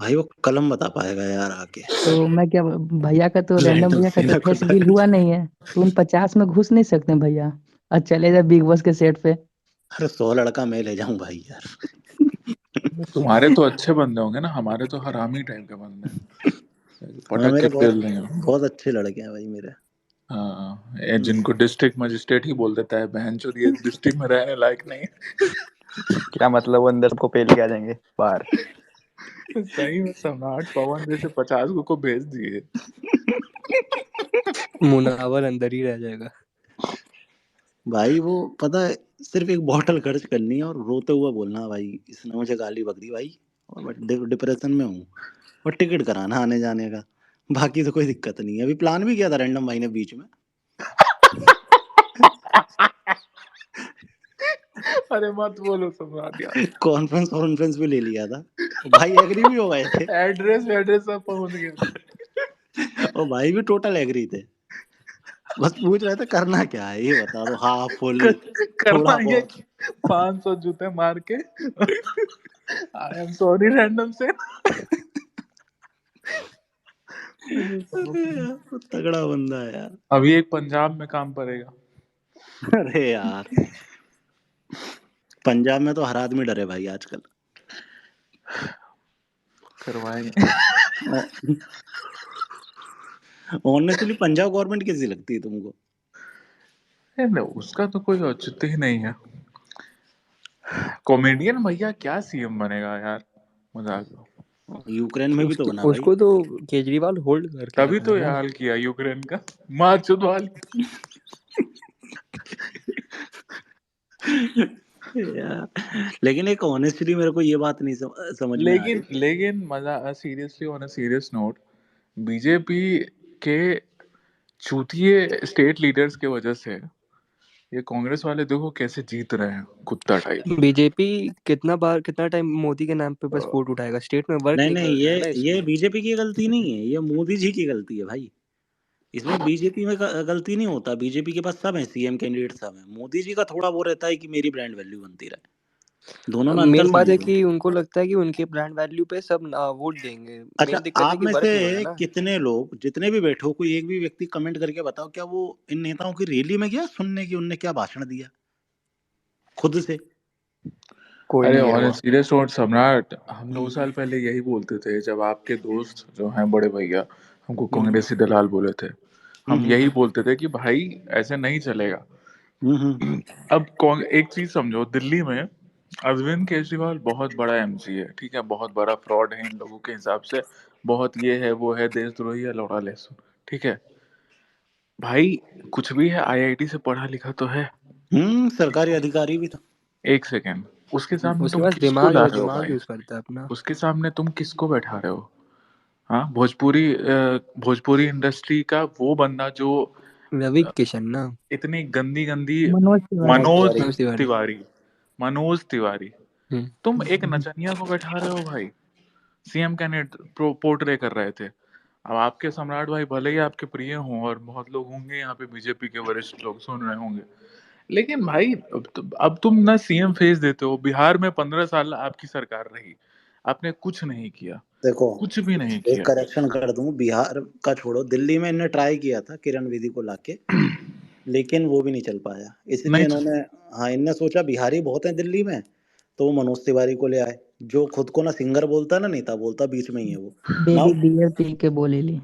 भाई वो कलम बता पाएगा यार आके। तो मैं क्या, भैया का तो रैंडम रैंडम भैया का तो सेना को फेस डील लाया हुआ जाए। नहीं है, तो उन 50 में घुस नहीं सकते भैया। और चले जाए बिग बॉस के सेट पे। अरे 100 लड़का मैं ले जाऊं भाई यार। तुम्हारे तो अच्छे बंदे होंगे ना, हमारे तो हरामी टाइप के बंदे हैं, हाँ पटक के मेरे पेल बहुत देंगे। बहुत अच्छे लड़के हैं भाई मेरे। हाँ, ये जिनको डिस्ट्रिक्ट मजिस्ट्रेट ही बोल देता है, बहन चोद ये डिस्ट्रिक्ट में रहने लायक नहीं क्या मतलब वो अंदर सबको पेल के आ जाएंगे बाहर? है। सही में सम्राट पवन जैसे 50 को भेज दिए। मुनावर अंदर ही रह जाएगा। भाई वो पता है, सिर्फ एक बॉटल खर्च करनी है और रोते हुए बोलना भाई इसने मुझे गाली बक दी भाई, और मैं डिप्रेशन में हूँ, और टिकट कराना आने जाने का। बाकी तो कोई दिक्कत नहीं है। अभी प्लान भी किया था रैंडम भाई ने बीच में। अरे मत बोलो सम्राट यार। कॉन्फ्रेंस भी ले लिया था, भाई एग्री भी हो गए थे। एड्रेस सब पहुंच गया। और भाई भी टोटल एग्री थे। बस पूछ रहे थे करना क्या है, ये बता दो, हाँ फुल करना थोड़ा ये बहुत। कि 500 जूते मार के आई एम सॉरी रैंडम से। अरे यार वो तगड़ा बंदा है यार। अभी एक पंजाब में काम पड़ेगा। अरे यार पंजाब में तो हर आदमी डरे भाई आजकल। करवाएंगे। ऑनेस्टली पंजाब गवर्नमेंट कैसी लगती है तुमको? नहीं, उसका तो कोई औचित्य ही नहीं है। कॉमेडियन भैया क्या सीएम बनेगा यार, मजाक लो। यूक्रेन में भी तो बना भाई। उसको तो केजरीवाल होल्ड करके तभी रखा तो है ये ना। हाल किया यूक्रेन का, मार चुदवाल। यार लेकिन एक ऑनेस्टली मेरे को ये बात नहीं समझ में आ रही। लेकिन मजा, seriously on a serious note, BJP के चूतिए स्टेट लीडर्स के वजह से ये कांग्रेस वाले देखो कैसे जीत रहे हैं, कुत्ता टाइप। बीजेपी कितना टाइम मोदी के नाम पे बस वोट उठाएगा, स्टेट में वर्क नहीं नहीं कर नहीं, रहा है ना ये इसलिए। बीजेपी की गलती नहीं है, ये मोदी जी की गलती है भाई। इसमें बीजेपी में गलती नहीं होता, बीजेपी के पास सब है, सीएम कैंडिडेट सब है। मोदी जी का थोड़ा वो रहता है कि मेरी ब्रांड वैल्यू बनती रहे। दोनों में अंतर मेन बात है समझो। कि उनको लगता है कि उनके ब्रांड वैल्यू पे सब वोट देंगे। अच्छा मेन दिक्कत है आप कि में से वर्क नहीं हो रहा ना। कितने लोग जितने भी बैठे हो, कोई एक भी व्यक्ति कमेंट करके बताओ, क्या वो इन नेताओं की रैली में गया सुनने की उनने क्या भाषण दिया खुद से? कोई अरे नहीं गया और हुआ। सीरियस नोट सम्राट, हम 2 साल हम्म पहले यही बोलते थे जब आपके दोस्त जो हैं बड़े भैया हमको हम्म कांग्रेसी दलाल बोले थे। हम हम्म यही बोलते थे कि भाई ऐसे नहीं चलेगा। हम्म अब एक चीज समझो, दिल्ली में अरविंद केजरीवाल बहुत बड़ा एमसी है, ठीक है, बहुत बड़ा फ्रॉड है इन लोगों के हिसाब से, बहुत ये है वो है, देशद्रोही है, लौड़ा लहसुन, ठीक है भाई, कुछ भी है, आईआईटी से पढ़ा लिखा तो है। सरकारी अधिकारी भी था। एक सेकेंड, उसके सामने उसके तुम पास किसको ला रहे हो दिमाग भाई? यूज करता है अपना। उसके सामने तुम किसको बैठा रहे हो? हाँ, भोजपुरी इंडस्ट्री का वो बंदा जो रवि अ, किशन ना। इतनी गंदी गंदी, मनोज तिवारी। मनोज मनोज तिवारी। तिवारी, मनोज तिवारी, हम्म। तुम एक नचनिया को बैठा रहे हो भाई, सीएम कैंडिडेट पोर्ट्रे कर रहे थे। अब आपके सम्राट भाई भले ही आपके प्रिय हों, और बहुत लोग होंगे यहाँ पे बीजेपी के वरिष्ठ लोग सुन रहे होंगे, लेकिन भाई अब तुम ना सीएम फेस देते हो। बिहार में 15 साल आपकी सरकार रही, आपने कुछ नहीं किया, देखो कुछ भी नहीं एक किया। करेक्शन कर दूं, बिहार का छोड़ो, दिल्ली में इन्हें ट्राई किया था किरण बेदी को लाके, लेकिन वो भी नहीं चल पाया। इसलिए नहीं, इन्होंने, हाँ इनने सोचा बिहारी बहुत हैं दिल्ली में, तो वो मनोज तिवारी को ले आए, जो खुद को ना सिंगर बोलता ना नेता बोलता, बीच में ही है वो। नाउ डेली बियर पी के बोलेली।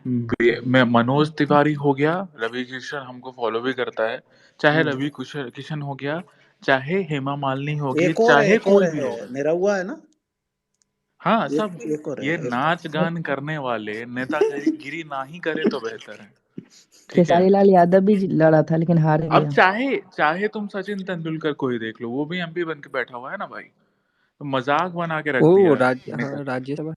मैं मनोज तिवारी हो गया, रवि किशन हमको फॉलो भी करता है, चाहे रवि किशन हो गया, चाहे हेमा मालिनी होगी, चाहे एक और कोई भी है, होगा। निरहुआ है ना। हाँ, सब एक और ये है नाच गान करने वाले नेतागिरी ना ही करे तो बेहतर है। ठीक है। खेसारी लाल यादव भी लड़ा था लेकिन हार अब गया। चाहे चाहे तुम सचिन तेंदुलकर को ही देख लो, वो भी एमपी बन के बैठा हुआ है ना भाई, तो मजाक बना के रख दिया है नेता। हाँ, राज्यसभा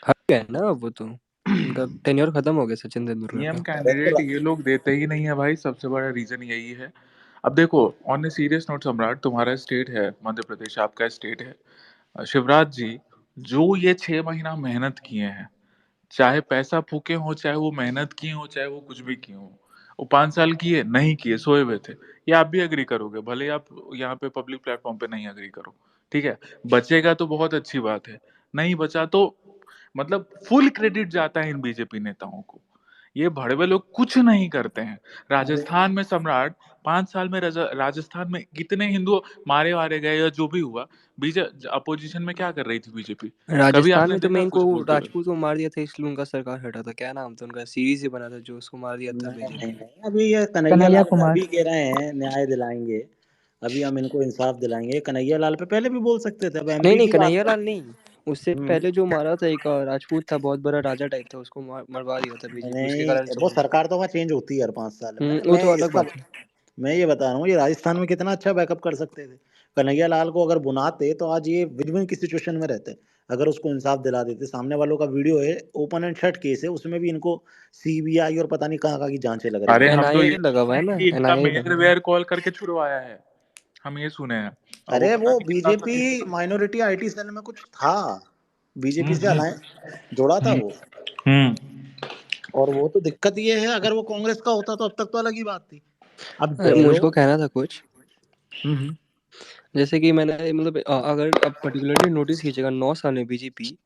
हट गया है ना अब वो तो, उनका टेन्योर खत्म हो गया सचिन तेंदुलकर सीएम का। कैंडिडेट ये लोग देते ही नहीं है भाई, सबसे बड़ा रीजन यही है। अब देखो, ऑन ए सीरियस नोट सम्राट, तुम्हारा स्टेट है मध्य प्रदेश, आपका स्टेट है, शिवराज जी, जो ये 6 महीना मेहनत किए हैं, चाहे पैसा फूके हो, चाहे वो मेहनत किए हो, चाहे वो कुछ भी किए हो, वो 5 साल किए नहीं किए, सोए हुए थे। ये आप भी एग्री करोगे, भले ही आप यहाँ पे पब्लिक प्लेटफॉर्म पे नहीं एग्री करो, ठीक है। बचेगा तो बहुत अच्छी बात है, नहीं बचा तो मतलब फुल क्रेडिट जाता है इन बीजेपी नेताओं को। ये भड़वे लोग कुछ नहीं करते हैं। राजस्थान में सम्राट, 5 साल में राजस्थान में कितने हिंदू मारे वारे गए या जो भी हुआ, अपोजिशन में क्या कर रही थी बीजेपी? कभी राजस्थान आपने में तो देखा मेन को कुछ बोलते हुए? राजपूत को मार दिया था, इसलिए उनका सरकार हटा था। क्या नाम था उनका, सीरीज ही बना था जो उसको मार दिया था नहीं नहीं बीजेपी। नहीं, अभी ये कन्हैया कन्हैया लाल पे कुमार। अभी कह रहे हैं न्याय दिलाएंगे, अभी हम इनको इंसाफ दिलाएंगे। कन्हैया लाल पे पहले भी बोल सकते थे, अब नहीं एमपी नहीं, की बात कन्हैया है। लाल नहीं, उससे पहले जो मारा था एक राजपूत था, बहुत बड़ा राजा टाइप था, उसको मरवा दिया था बीजेपी, उसके कारण नहीं, सब वो हुआ। सरकार तो वहाँ चेंज होती है हर 5 साल में। वो मैं तो अलग इसका बात है। मैं ये बता रहा हूँ, ये राजस्थान में कितना अच्छा बैकअप कर सकते थे। कन्हैया लाल को अगर बुनाते तो आज ये विन विन की सिचुएशन में रहते। अगर उसको इंसाफ दिला देते, सामने वालों का वीडियो है, ओपन एंड शट केस है, उसमें भी इनको सीबीआई और पता नहीं कहाँ कहाँ की जांचें लग रही अरे हैं। हम तो ये एनआईए लगा हुआ सुने है हैं ना, कि इनका एनआईए लगा मेयर हुआ है। वेयर कॉल करके छुड़वाया है, हम ये सुने हैं। और वो अरे पता वो नहीं कितना बीजेपी सच है। माइनॉरिटी आईटी सेल में कुछ था, बीजेपी से हम्म अलायंस जुड़ा था हम्म वो। हम्म और वो तो दिक्कत ये है, अगर वो कांग्रेस का होता तो अब तक तो अलग ही बात थी। अब गहलोत। मुझको कहना था कुछ, हम्म जैसे कि मैंने मतलब अगर अब पर्टिकुलरली नोटिस कीजिएगा, 9 साल में बीजेपी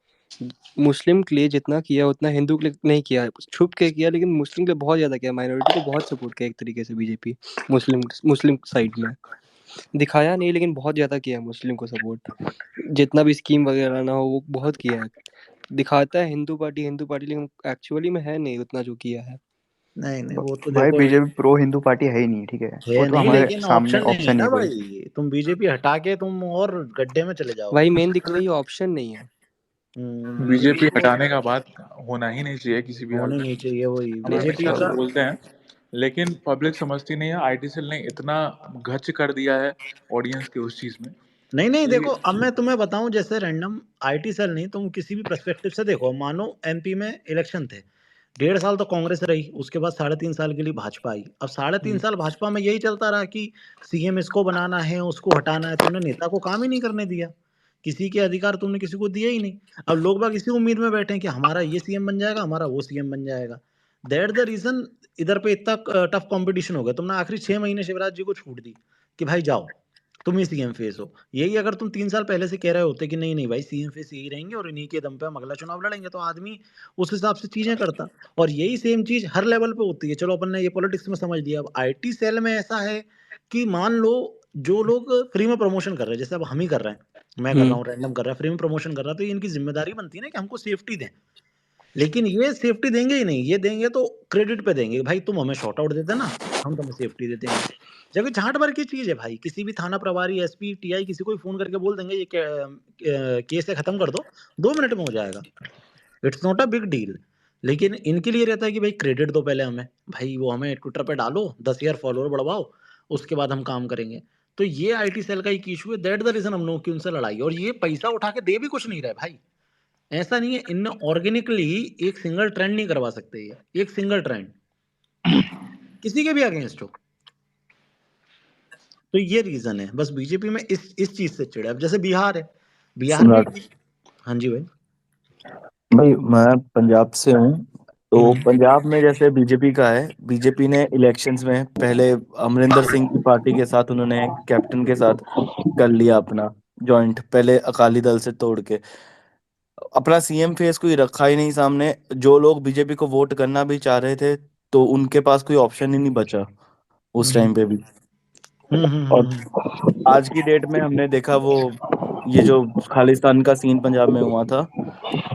मुस्लिम के लिए जितना किया उतना हिंदू के लिए नहीं किया, छुप के किया, लेकिन मुस्लिम के लिए बहुत ज्यादा किया, माइनॉरिटी को बहुत सपोर्ट किया एक तरीके से बीजेपी। मुस्लिम मुस्लिम साइड में दिखाया नहीं, लेकिन बहुत ज्यादा किया है मुस्लिम को सपोर्ट। जितना भी स्कीम वगैरह ना हो वो बहुत किया है। दिखाता है हिंदू पार्टी, लेकिन एक्चुअली में है नहीं उतना जो किया है। नहीं नहीं, वो तो भाई देखो बीजेपी प्रो हिंदू पार्टी है ही नहीं, ठीक है, वो है तो नहीं, हमारे लेकिन सामने ऑप्शन नहीं है ऑप्शन ही ना है कोई। भाई, तुम बीजेपी हटा के तुम और गड्ढे में चले वही जाओगे। मेन दिक्कत है, ऑप्शन नहीं है। बीजेपी बीजेपी को हटाने का बात होना ही नहीं चाहिए किसी भी हाल होने में। नहीं चाहिए, वही हम बीजेपी हमेशा से का। बोलते हैं, लेकिन पब्लिक समझती नहीं है। आईटी सेल ने इतना गच कर दिया है ऑडियंस के उस चीज में नहीं नहीं, कि देखो अब मैं तुम्हें बताऊं, जैसे रैंडम आईटी सेल नहीं, तुम किसी भी पर्सपेक्टिव से देखो, मानो एमपी में इलेक्शन थे, 1.5 साल तो कांग्रेस रही, उसके बाद 3.5 साल के लिए भाजपा आई। अब 3.5 साल भाजपा में यही चलता रहा कि सीएम इसको बनाना है, उसको हटाना है, तुमने नेता को काम ही नहीं करने दिया, किसी के अधिकार तुमने किसी को दिए ही नहीं। अब लोग बाग इसी उम्मीद में बैठे हैं कि हमारा ये सीएम बन जाएगा, हमारा वो सीएम बन जाएगा। दैट द रीजन इधर पे इतना टफ कंपटीशन हो गया। तुमने आखिरी 6 महीने शिवराज जी को छूट दी कि भाई जाओ, तुम ही सीएम फेस हो। यही अगर तुम 3 साल पहले से कह रहे होते कि नहीं नहीं भाई, सीएम फेस यही रहेंगे और इन्हीं के दम पे हम अगला चुनाव लड़ेंगे, तो आदमी उस हिसाब से चीजें करता। और यही सेम चीज हर लेवल पे होती है। चलो अपन ने ये पॉलिटिक्स में समझ लिया, अब आईटी सेल में ऐसा है कि मान लो जो लोग फ्री में प्रमोशन कर रहे हैं, जैसे अब हम ही कर रहे हैं, मैं कर रहा हूँ, रैंडम कर रहा है, फ्री में प्रमोशन कर रहा है, तो ये इनकी जिम्मेदारी बनती है ना कि हमको सेफ्टी दें। लेकिन ये सेफ्टी देंगे ही नहीं, ये देंगे तो क्रेडिट पे देंगे, भाई तुम हमें शॉर्ट आउट देते ना, हम तुम्हें सेफ्टी देते हैं। जबकि झांट भर की चीज है भाई, किसी भी थाना प्रभारी, एसपी, टीआई किसी को भी फोन करके बोल देंगे ये केस है, खत्म कर दो, 2 मिनट में हो जाएगा। It's not a big deal. लेकिन इनके लिए रहता है कि भाई क्रेडिट दो पहले हमें, भाई वो हमें ट्विटर पे डालो, 10,000 फॉलोअर बढ़वाओ, उसके बाद हम काम करेंगे। तो ये आईटी सेल का एक इशू है, दैट द रीजन हम लोगों की उनसे लड़ाई है। और ये पैसा उठा के दे भी कुछ नहीं रहे भाई, ऐसा नहीं है, इनने ऑर्गेनिकली एक सिंगल ट्रेंड नहीं करवा सकते, ये एक सिंगल ट्रेंड किसी के भी अगेंस्ट हो। तो ये रीजन है बस, बीजेपी में इस चीज से चिढ़े। अब जैसे बिहार है, बिहार में सम्राट हाँ जी भाई। भाई, मैं पंजाब से हूँ। तो पंजाब में जैसे बीजेपी का है, बीजेपी ने इलेक्शंस में पहले अमरिंदर सिंह की पार्टी के साथ उन्होंने कैप्टन के साथ कर लिया अपना जॉइंट, पहले अकाली दल से तोड़ के अपना सीएम फेस कोई रखा ही नहीं सामने। जो लोग बीजेपी को वोट करना भी चाह रहे थे तो उनके पास कोई ऑप्शन ही नहीं बचा उस टाइम पे भी। और आज की डेट में हमने देखा वो ये जो खालिस्तान का सीन पंजाब में हुआ था।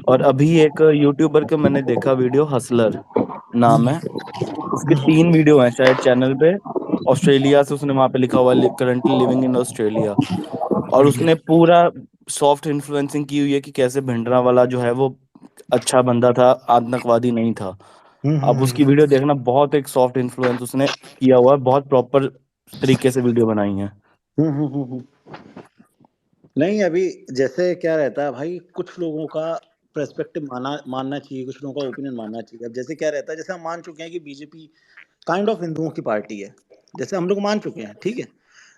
और अभी एक यूट्यूबर के मैंने देखा वीडियो, हसलर नाम है उसके, 3 वीडियो हैं शायद चैनल पे। ऑस्ट्रेलिया से उसने वहां पे लिखा हुआ है करंटली लिविंग इन ऑस्ट्रेलिया। और उसने पूरा सॉफ्ट इन्फ्लुएंसिंग की हुई है कि कैसे भिंडरावाला जो है वो अच्छा बंदा था, आतंकवादी नहीं था। आप उसकी वीडियो देखना, बहुत एक सॉफ्ट इन्फ्लुएंस उसने किया हुआ है, बहुत प्रॉपर तरीके से वीडियो बनाई है। नहीं अभी जैसे क्या रहता है भाई, कुछ लोगों का पर्सपेक्टिव मानना चाहिए, कुछ लोगों का ओपिनियन मानना चाहिए। अब जैसे क्या रहता है, जैसे हम मान चुके हैं कि बीजेपी काइंड ऑफ हिंदुओं की पार्टी है, जैसे हम लोग मान चुके हैं, ठीक है।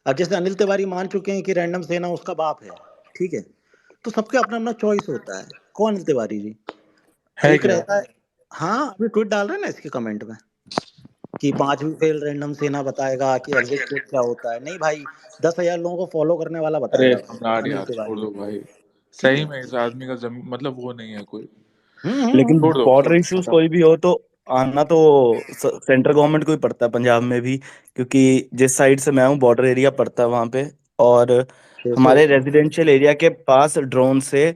अब जैसे अनिल तिवारी मान चुके हैं कि रैंडम सेना उसका बाप है, ठीक है। तो सबके अपना अपना चॉइस होता है। कौन अनिल तिवारी जी? है एक क्या? रहता है, हाँ अभी ट्वीट डाल रहे हैं ना इसके कमेंट में कि 5वीं फेल रैंडम सेना बताएगा कि एग्जिट पोल क्या होता है। नहीं भाई, 10,000 लोगों को फॉलो करने वाला अरे बताएगा सम्राट अनिल यार, छोड़ तिवारी, दो भाई। ठीक सही है। में इस आदमी का मतलब वो नहीं है कोई। लेकिन छोड़ दो, बॉर्डर छोड़ दो, इश्यूज खत्म। कोई भी हो तो आना तो सेंट्रल गवर्नमेंट को ही पड़ता है, पंजाब में भी, क्योंकि जिस साइड से मैं हूँ बॉर्डर एरिया पड़ता है वहां पे। और 600 हमारे रेजिडेंशियल एरिया के पास ड्रोन से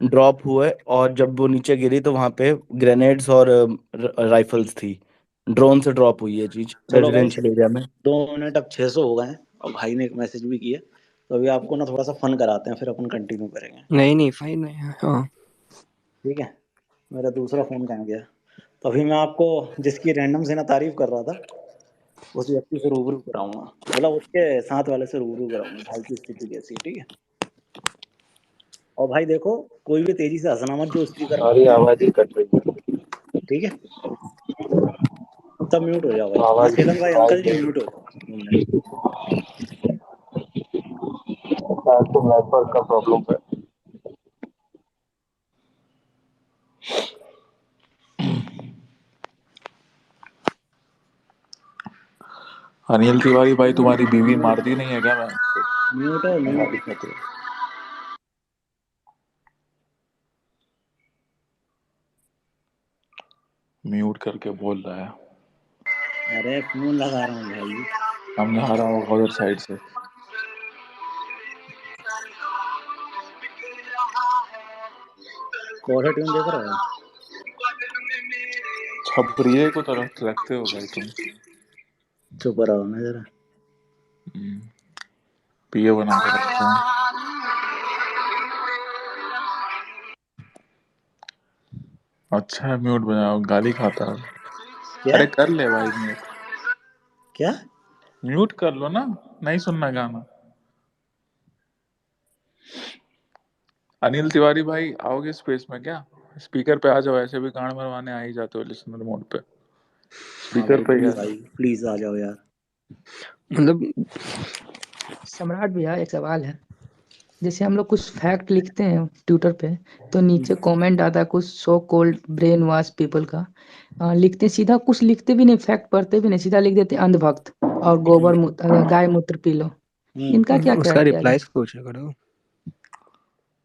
ड्रॉप हुए, और जब वो नीचे गिरी तो वहां पे ग्रेनेड्स और राइफल्स थी। ड्रोन से ड्रॉप हुई है चीज चलो भाई, रेजिडेंशियल एरिया में। 2 मिनट अब 600 हो गए हैं और भाई ने एक मैसेज भी किया, तो अभी आपको ना थोड़ा सा फन कराते हैं, फिर अपन कंटिन्यू करेंगे, नहीं फाइन नहीं है, हाँ। ठीक है। मेरा दूसरा फोन कहाँ गया? तो अभी मैं आपको जिसकी रैंडम से ना तारीफ कर रहा था, उस व्यक्ति से रूबरू कराऊंगा, मतलब उसके साथ वाले से रूबरू कराऊंगा, भाई की स्थिति कैसी है, ठीक है। और भाई देखो, कोई भी तेजी से हंसना मत जो स्पीकर में सारी है, आवाज ही कट रही है। ठीक है। सब म्यूट हो जाओ भाई। हाँ आवाज चेतन भाई, अंकल जी म्यूट हो जाओ 2 मिनट। तो नेटवर्क का प्रॉब्लम है। अनिल तिवारी भाई, तुम्हारी बीवी मारती नहीं है क्या? मैं म्यूट हो, म्यूट दिक्कत है। म्यूट करके बोल रहा है। अरे फोन लगा रहा हूँ भाई। समझा रहा हूँ उधर साइड से। कॉलर ट्यून देख रहा हो? छपरिये को तरफ रखते हो भाई तुम। चुप रहो ना जरा। पीए बना के रखते हैं। अच्छा है, म्यूट बनाओ, गाली खाता है। क्या अरे कर ले भाई म्यूट। क्या? म्यूट कर लो ना, नहीं सुनना गाना। अनिल तिवारी भाई, आओगे स्पेस में क्या? स्पीकर पे आ जाओ, ऐसे भी गाना मरवाने आ ही जाते हो लिसनर मोड पे। हाँ स्पीकर भाई पे प्लीज, क्या? भाई प्लीज आ जाओ यार। मतलब सम्राट भैया एक सवाल है। जैसे हम लोग कुछ फैक्ट लिखते हैं ट्विटर पे, तो नीचे कमेंट आता है कुछ so called brain wash people का। लिखते सीधा, कुछ लिखते भी नहीं, फैक्ट पढ़ते भी नहीं, सीधा लिख देते अंधभक्त और गाय मूत्र पी लो। इनका क्या उसका किया जाए? रिप्लाई सोचा करो।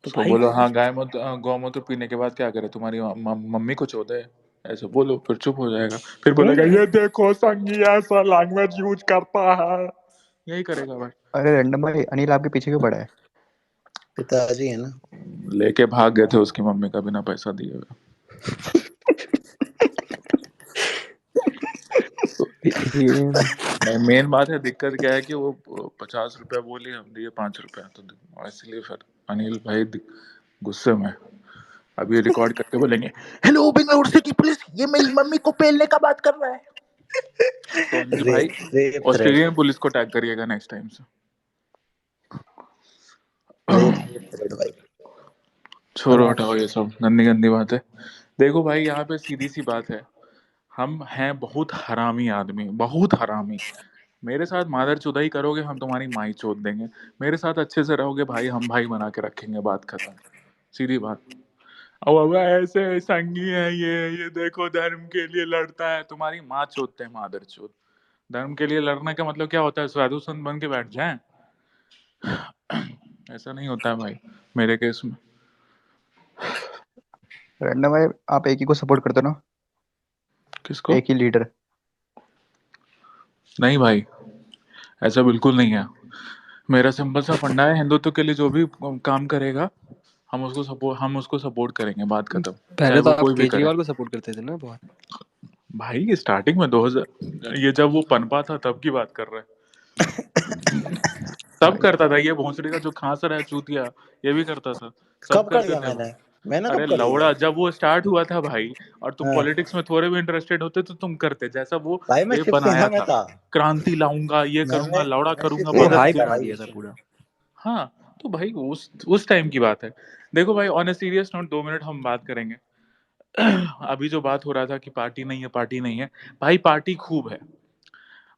तो सो भाई बोलो हाँ, गौमूत्र पीने के बाद क्या करे, तुम्हारी मम्मी को चोदे, ऐसे बोलो, फिर चुप हो जाएगा। फिर बोलेगा ये देखो संगी ऐसा लैंग्वेज यूज करता है, यही करेगा भाई। अरे रैंडम भाई, अनिल आपके पीछे क्यों पड़ा है? पिताजी है ना। लेके भाग गए थे उसकी मम्मी का बिना पैसा दिए हुए। नहीं, मेन बात है, दिक्कत क्या है कि वो 50 रुपया बोली, हम दिए 5 रुपया, तो इसलिए फिर अनिल भाई गुस्से में अभी रिकॉर्ड करके बोलेंगे, हेलो बेंगलुरु सिटी पुलिस, ये मेरी मम्मी को पेलने का बात कर रहा है। तो अनिल भाई रेप थ्रेट, ऑस्ट्रेलियन पुलिस को टैग करिएगा नेक्स्ट टाइम से। रेप थ्रेट भाई। छोड़ो, हटाओ ये सब गंदी गंदी बातें। देखो भाई, यहाँ पे सीधी सी बात है, हम हैं बहुत हरामी आदमी, बहुत हरामी। मेरे साथ मादर चौधाई करोगे, हम तुम्हारी माई चोद देंगे। मेरे साथ अच्छे से रहोगे भाई, हम भाई बना के रखेंगे, बात खत्म, सीधी बात। अब ऐसे संगी है, ये देखो धर्म के लिए लड़ता है, तुम्हारी माँ चोदते हैं मादर चोद। धर्म के लिए लड़ने का मतलब क्या होता है? साधु संत बन के बैठ जाएं? ऐसा नहीं होता है भाई मेरे केस में। रैंडम भाई, आप एक ही को सपोर्ट करते हो ना? किसको? एक ही लीडर? नहीं भाई, ऐसा बिल्कुल नहीं है। मेरा सिंपल सा फंडा है, हिंदुत्व के लिए जो भी काम करेगा, हम उसको सपोर्ट करेंगे, बात खत्म। चाहे पहले तो वो आप कोई भी करे। केजरीवाल को सपोर्ट करते थे ना बहुत। भाई स्टार्टिंग में 2000, ये जब वो पनपा था तब की बात कर रहे हैं। सब भाई करता था ये भोंसड़ी का जो खांस रहा है चूतिया, ये भी करता था, सब कब कर करते दिया थे। मैंने? मैंने अरे कब कर लिया? लौड़ा, जब वो स्टार्ट हुआ था भाई, और तुम हाँ पॉलिटिक्स में थोड़े भी इंटरेस्टेड होते तो तुम करते, जैसा वो भाई मैं वेब शिवसेना बनाया में था, था। क्रांति लाऊंगा, ये करूंगा, लौड़ा मैं करूंगा, वो शिवसेना मदद में हाइप था किया। बना भाई दिया उस था टाइम। पूरा। हाँ, तो भाई उस टाइम की बात है। देखो भाई, on a serious note, 2 minute हम बात करेंगे। अभी जो बात हो रहा था कि पार्टी नहीं है, पार्टी नहीं है, भाई पार्टी खूब है।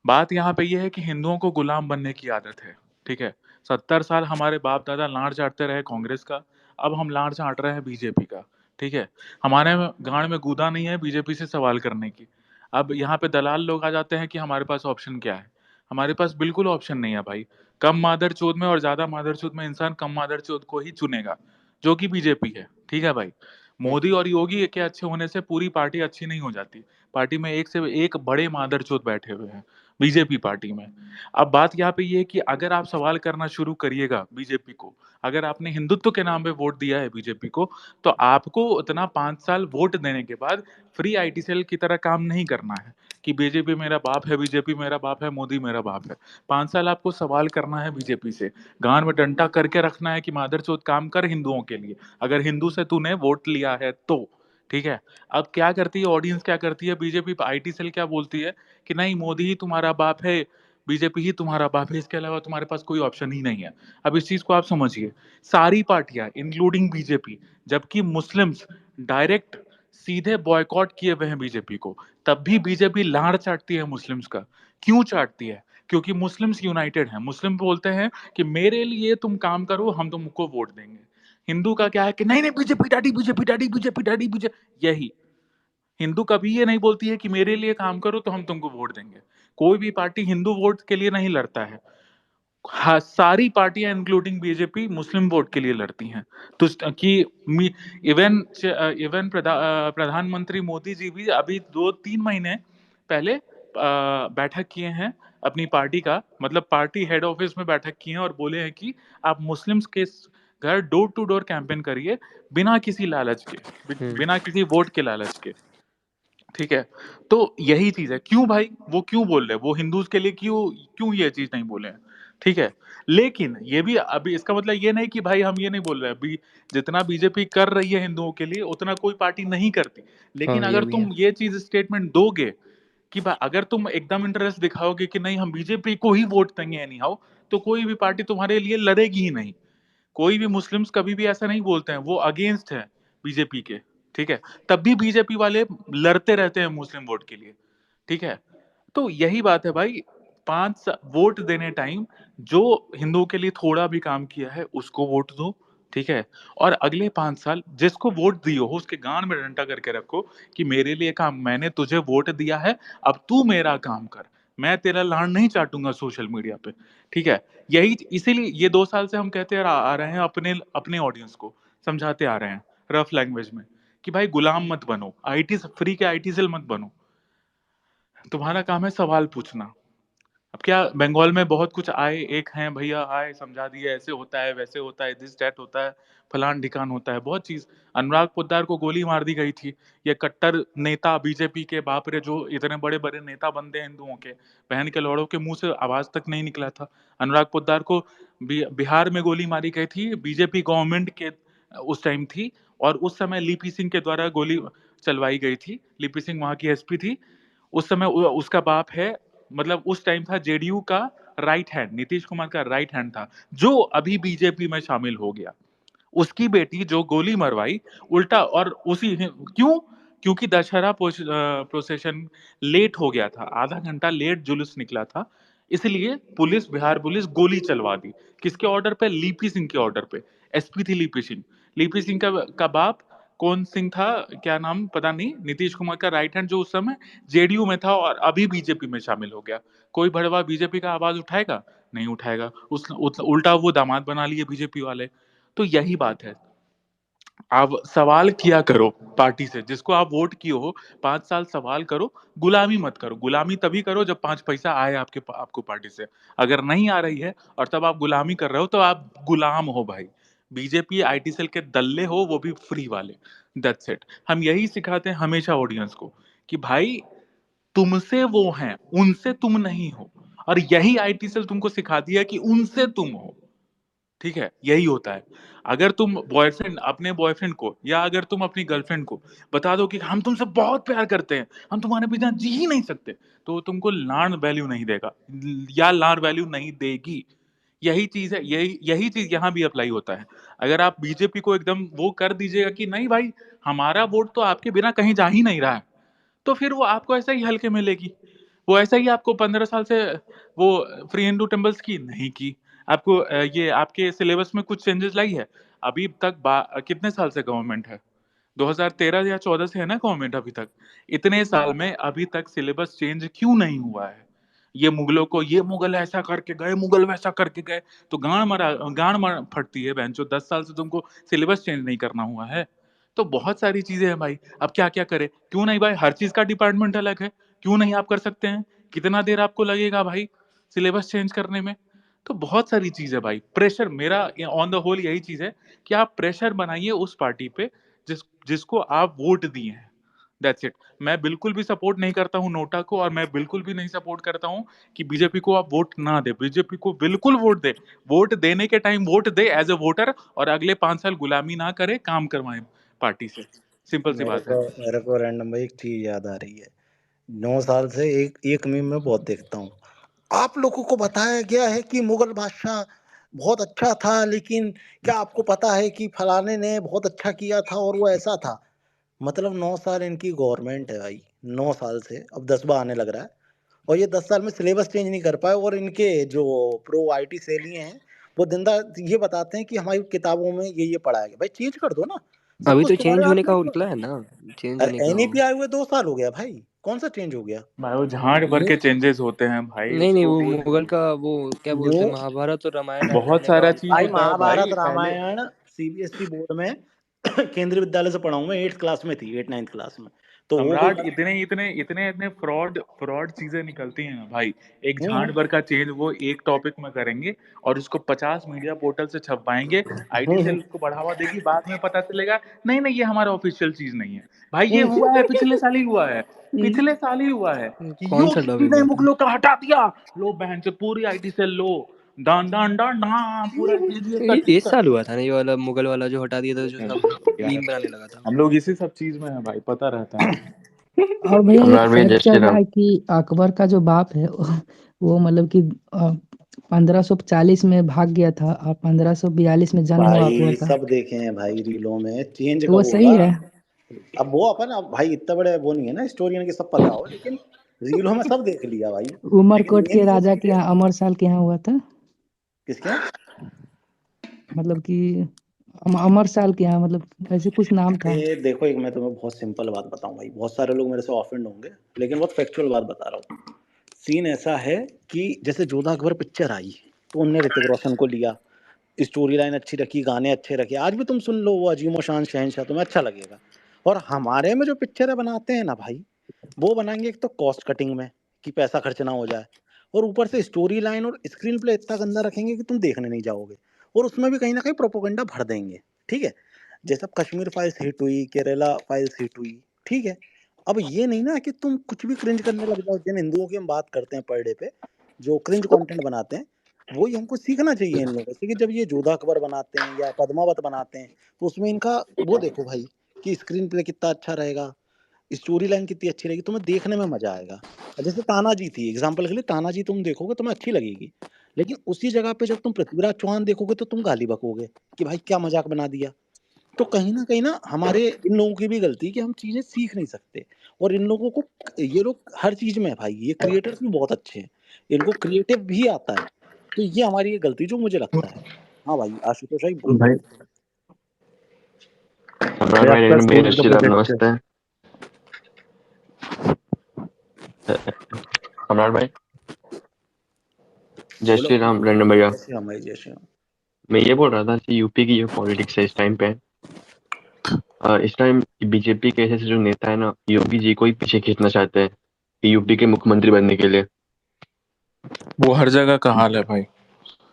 बात यहाँ पे ये है कि हिंदुओं को गुलाम बनने की आदत है, ठीक है। 70 साल हमारे बाप दादा लाड़ चाटते रहे कांग्रेस का, अब हम लाड़ चाट रहे हैं बीजेपी का, ठीक है। हमारे गांड में गूदा नहीं है बीजेपी से सवाल करने की। अब यहाँ पे दलाल लोग आ जाते हैं कि हमारे पास ऑप्शन क्या है। हमारे पास बिल्कुल ऑप्शन नहीं है भाई। कम मादर चोद में और ज्यादा मादर चोद में इंसान कम मादर चोद को ही चुनेगा, जो कि बीजेपी है, ठीक है भाई। मोदी और योगी के अच्छे होने से पूरी पार्टी अच्छी नहीं हो जाती। पार्टी में एक से एक बड़े मादर चोद बैठे हुए हैं बीजेपी पार्टी में। अब बात यहाँ पे ये है कि अगर आप सवाल करना शुरू करिएगा बीजेपी को, अगर आपने हिंदुत्व के नाम पे वोट दिया है बीजेपी को, तो आपको उतना 5 साल वोट देने के बाद फ्री आईटी सेल की तरह काम नहीं करना है कि बीजेपी मेरा बाप है, बीजेपी मेरा बाप है, मोदी मेरा बाप है। 5 साल आपको सवाल करना है बीजेपी से, गांड में डंडा करके रखना है कि मादरचोद काम कर हिंदुओं के लिए, अगर हिंदू से तूने वोट लिया है तो, ठीक है। अब क्या करती है ऑडियंस, क्या करती है बीजेपी आईटी सेल, क्या बोलती है कि नहीं मोदी ही तुम्हारा बाप है, बीजेपी ही तुम्हारा बाप है, इसके अलावा तुम्हारे पास कोई ऑप्शन ही नहीं है। अब इस चीज को आप समझिए, सारी पार्टियां इंक्लूडिंग बीजेपी, जबकि मुस्लिम्स डायरेक्ट सीधे बॉयकॉट किए हुए हैं बीजेपी को, तब भी बीजेपी लाड़ चाटती है मुस्लिम्स का। क्यों चाटती है? क्योंकि मुस्लिम्स यूनाइटेड हैं। मुस्लिम बोलते हैं कि मेरे लिए तुम काम करो, हम तुमको वोट देंगे। हिंदू का क्या है कि नहीं नहीं BJP daddy, BJP daddy, BJP daddy, BJP. यही हिंदू कभी ये नहीं बोलती है कि मेरे लिए काम करो तो हम तुमको वोट देंगे। कोई भी पार्टी हिंदू वोट के लिए नहीं लड़ता है। हाँ, सारी पार्टियां इंक्लूडिंग बीजेपी मुस्लिम वोट के लिए लड़ती हैं। तो कि इवन प्रधानमंत्री मोदी जी भी अभी 2-3 महीने पहले बैठक किए हैं अपनी पार्टी का, मतलब पार्टी हेड ऑफिस में बैठक किए हैं और बोले हैं कि आप मुस्लिम्स के घर डोर टू डोर कैंपेन करिए, बिना किसी लालच के, बिना किसी वोट के लालच के, ठीक है। तो यही चीज है। क्यों भाई वो क्यों बोल रहे हैं, वो हिंदूज के लिए क्यों क्यों ये चीज नहीं बोले हैं, ठीक है। लेकिन ये भी अभी इसका मतलब ये नहीं कि भाई हम ये नहीं बोल रहे हैं, अभी जितना बीजेपी कर रही है हिंदुओं के लिए उतना कोई पार्टी नहीं करती। लेकिन हाँ, ये अगर भी है। तुम ये चीज स्टेटमेंट दोगे कि भाई अगर तुम एकदम इंटरेस्ट दिखाओगे कि नहीं हम बीजेपी को ही वोट देंगे एनी हाउ, तो कोई भी पार्टी तुम्हारे लिए लड़ेगी ही नहीं। कोई भी मुस्लिम्स कभी भी ऐसा नहीं बोलते हैं, वो अगेंस्ट है बीजेपी के, ठीक है। तब भी बीजेपी वाले लड़ते रहते हैं मुस्लिम वोट के लिए, ठीक है। तो यही बात है भाई, वोट देने टाइम जो हिंदुओं के लिए थोड़ा भी काम किया है उसको वोट दो, ठीक है। और अगले 5 साल जिसको वोट दियो हो उसके गांड में डंडा करके रखो कि मेरे लिए काम, मैंने तुझे वोट दिया है, अब तू मेरा काम कर, मैं तेरा लाड़ नहीं चाटूंगा सोशल मीडिया पे, ठीक है। यही इसीलिए ये 2 साल से हम कहते आ रहे हैं, अपने अपने ऑडियंस को समझाते आ रहे हैं रफ लैंग्वेज में कि भाई गुलाम मत बनो, आईटी फ्री के आईटी सेल मत बनो, तुम्हारा काम है सवाल पूछना। अब क्या बंगाल में बहुत कुछ आए, एक हैं भैया आए समझा दिए ऐसे होता है वैसे होता है, दिस डैट होता है, फलान ढिकान होता है, बहुत चीज। अनुराग पोद्दार को गोली मार दी गई थी, ये कट्टर नेता बीजेपी के, बाप रे, जो इतने बड़े बड़े नेता बनते हैं हिंदुओं के, बहन के लौड़ों के मुंह से आवाज तक नहीं निकला था। अनुराग पोद्दार को बिहार में गोली मारी गई थी, बीजेपी गवर्नमेंट के उस टाइम थी, और उस समय लिपि सिंह के द्वारा गोली चलवाई गई थी। लिपि सिंह वहां की एसपी थी उस समय, उसका बाप है, मतलब उस टाइम था जेडीयू का राइट हैंड, नीतीश कुमार का राइट हैंड था, जो अभी बीजेपी में शामिल हो गया। उसकी बेटी जो गोली मरवाई उल्टा, और उसी क्यों, क्योंकि दशहरा प्रोसेशन लेट हो गया था, आधा घंटा लेट जुलूस निकला था, इसलिए पुलिस, बिहार पुलिस गोली चलवा दी। किसके ऑर्डर पे? लिपि सिंह के ऑर्डर पे। एसपी थी लिपि सिंह। लिपि सिंह का बाप कौन सिंह था, क्या नाम पता नहीं, नीतीश कुमार का राइट हैंड, जो उस समय जेडीयू में था और अभी बीजेपी में शामिल हो गया। कोई भड़वा बीजेपी का आवाज उठाएगा? नहीं उठाएगा। उल्टा वो दामाद बना लिए बीजेपी वाले। तो यही बात है, आप सवाल किया करो पार्टी से, जिसको आप वोट किए हो, 5 साल सवाल करो, गुलामी मत करो। गुलामी तभी करो जब 5 पैसा आए आपको पार्टी से। अगर नहीं आ रही है और तब आप गुलामी कर रहे हो तो आप गुलाम हो भाई। बीजेपी आईटी सेल के दल्ले हो, वो भी फ्री वाले। That's it. हम यही सिखाते हैं हमेशा ऑडियंस को कि भाई तुमसे वो हैं, उनसे तुम नहीं हो, और यही आईटी सेल तुमको सिखा दिया कि उनसे तुम हो, ठीक है, यही होता है। अगर तुम बॉयफ्रेंड अपने बॉयफ्रेंड को या अगर तुम अपनी गर्लफ्रेंड को बता दो कि हम तुमसे बहुत प्यार करते हैं, हम तुम्हारे बिना जी ही नहीं सकते, तो वो तुमको लाड वैल्यू नहीं देगा या लाड वैल्यू नहीं देगी। यही चीज है, यही चीज यहाँ भी अप्लाई होता है। अगर आप बीजेपी को एकदम वो कर दीजिएगा कि नहीं भाई, हमारा वोट तो आपके बिना कहीं जा ही नहीं रहा है, तो फिर वो आपको ऐसा ही हल्के मिलेगी। वो ऐसा ही आपको 15 साल से वो फ्री हिंदू टेम्पल्स की नहीं की, आपको ये आपके सिलेबस में कुछ चेंजेस लाई है। अभी तक कितने साल से गवर्नमेंट है? 2013 या 14 से है ना गवर्नमेंट अभी तक। इतने साल में अभी तक सिलेबस चेंज क्यों नहीं हुआ है? ये मुगलों को, ये मुगल ऐसा करके गए, मुगल वैसा करके गए, तो गांड मर फटती है बहनचोद। 10 साल से तुमको सिलेबस चेंज नहीं करना हुआ है। तो बहुत सारी चीजें हैं भाई, अब क्या क्या करे? क्यों नहीं भाई, हर चीज का डिपार्टमेंट अलग है, क्यों नहीं आप कर सकते हैं? कितना देर आपको लगेगा भाई सिलेबस चेंज करने में? तो बहुत सारी चीज है भाई। प्रेशर, मेरा ऑन द होल यही चीज है कि आप प्रेशर बनाइए उस पार्टी पे जिसको आप वोट दिए हैं। That's it. मैं बिल्कुल भी सपोर्ट नहीं करता हूँ नोटा को, और मैं बिल्कुल भी नहीं सपोर्ट करता हूँ कि बीजेपी को आप वोट ना दे। बीजेपी को बिल्कुल वोट दे, वोट देने के टाइम वोट दे एज ए वोटर, और अगले 5 साल गुलामी ना करे, काम करवाए पार्टी से। सिंपल सी बात है। मेरे को रैंडम भाई एक चीज याद आ रही है। 9 साल से एक मीम में बहुत देखता हूँ। आप लोगों को बताया गया है कि मुगल बादशाह बहुत अच्छा था, लेकिन क्या आपको पता है कि फलाने ने बहुत अच्छा किया था और वो ऐसा था। मतलब 9 साल इनकी गवर्नमेंट है भाई, 9 साल से अब 10वां आने लग रहा है, और ये 10 साल में सिलेबस चेंज नहीं कर पाए। और इनके जो प्रो आईटी सैली हैं वो जिंदा ये बताते हैं कि हमारी किताबों में ये पढ़ाया गया। भाई चेंज कर दो ना, सब अभी कुछ तो तुम्हारे चेंज हाथ होने में का तो। निकला है ना, चेंज होने का। एनईपी आए हुए 2 साल हो गया भाई, कौन सा चेंज हो गया? भाई वो झाड़ भर के चेंजेस होते हैं भाई, नहीं नहीं, उसको वो वो मुगल का वो क्या जो बोलते हैं, महाभारत और रामायण बहुत हटाने का सारा चीज भाई उनका। होता है भाई। महाभारत पहले रामायण सीबीएसई बोर्ड में केंद्रीय विद्यालय से पढ़ा हूं मैं, 8th क्लास में थी, 8 9th क्लास में। तो वो कोई सम्राट, इतने इतने इतने इतने फ्रॉड फ्रॉड चीजें निकलती हैं ना भाई। एक झाड़ हम्म भर का चेंज वो एक टॉपिक में करेंगे और उसको 50 मीडिया पोर्टल से छपवाएंगे, आईटी सेल उसको बढ़ावा देगी, बाद में पता चलेगा नहीं नहीं ये हमारा ऑफिशियल चीज नहीं है। भाई ये हुआ है, पिछले साल ही हुआ है, पिछले साल ही हुआ है कि कौन सा योगी जी टॉपिक ने हुआ था? मुगलों का हटा दिया। लो बहन से पूरी आईटी सेल लो, डान डान डान डान, पूरा ये ये कर इस साल हुआ था ना, ये वाला मुगल वाला जो हटा दिया था, जो सब यार, मीम बनाने लगा था। हम लोग इसी सब चीज में है भाई, पता रहता है। और भैया एक सम्राट भैया जय फैक्ट श्री चल रहा राम। है कि अकबर का जो बाप है वो मतलब कि 1540 में भाग गया था और 1542 में जन्म हुआ भाई था। सब देखे हैं भाई रीलों में, चेंज तो वो कब सही होगा? है। अब वो अपन, अब भाई इतने बड़े वो नहीं है ना हिस्टोरियन के सब पता हो, लेकिन रीलों में सब देख लिया भाई। लेकिन उमरकोट के मेन जो राजा चीज के है, यहाँ, अमर साल के यहाँ हुआ था। किसके यहाँ? मतलब कि अमर साल के यहाँ, मतलब ऐसे कुछ नाम था। ये देखो, एक मैं तुम्हें बहुत सिंपल बात बताऊं भाई, बहुत सारे लोग मेरे से ऑफेंड होंगे, लेकिन बहुत फैक्चुअल बात बता रहा हूँ। सीन ऐसा है कि जैसे जोधा अकबर पिक्चर आई तो उनने ऋतिक रोशन को लिया, स्टोरी लाइन अच्छी रखी, गाने अच्छे रखे, आज भी तुम सुन लो वो अजीमो शान शहनशाह, तुम्हें अच्छा लगेगा। और हमारे में जो पिक्चरें बनाते हैं ना भाई, वो बनाएंगे एक तो कॉस्ट कटिंग में कि पैसा खर्च ना हो जाए, और ऊपर से स्टोरी लाइन और स्क्रीन प्ले इतना गंदा रखेंगे कि तुम देखने नहीं जाओगे, और उसमें भी कहीं ना कहीं प्रोपोगंडा भर देंगे। ठीक है, जैसे अब कश्मीर फाइल्स हिट हुई, केरला फाइल्स हिट हुई, ठीक है। अब ये नहीं ना कि तुम कुछ भी क्रिंज करने लग जाओ। जिन हिंदुओं की हम बात करते हैं पर डे पे, जो क्रिंज कंटेंट बनाते हैं, वही हमको सीखना चाहिए इन लोगों से, कि जब ये जोधा अकबर बनाते हैं या पद्मावत बनाते हैं, तो उसमें इनका वो देखो भाई कि स्क्रीन प्ले कितना अच्छा रहेगा, स्टोरी लाइन कितनी अच्छी रहेगी, तुम्हें देखने में मजा आएगा। जैसे तानाजी थी, एग्जाम्पल के लिए, तानाजी तुम देखोगे तुम्हें अच्छी लगेगी, लेकिन उसी जगह पे जब तुम पृथ्वीराज चौहान देखोगे तो तुम गाली बकोगे कि भाई क्या मजाक बना दिया। तो कहीं ना हमारे इन लोगों की भी गलती है कि हम चीजें सीख नहीं सकते। और इन लोगों को, ये लोग हर चीज में है भाई, ये क्रिएटर्स भी बहुत अच्छे हैं, इनको क्रिएटिव भी आता है। तो ये हमारी ये गलती जो मुझे लगता है। हाँ भाई आशुतोष भाई बोलो। भाई सम्राट भाई भाई आपका रेणु भैया जय स्कूल का श्री राम, प्रोजेक्ट है। नमस्ते। सम्राट भाई जय बोलो श्री राम रेणु भैया। जय श्री राम भाई, जय श्री राम। मैं ये बोल रहा था कि यूपी की जो पॉलिटिक्स है इस टाइम पे, इस टाइम बीजेपी के ऐसे जो नेता है ना, योगी जी को ही पीछे खींचना चाहते हैं कि यूपी के मुख्यमंत्री बनने के लिए। वो हर जगह का हाल है भाई।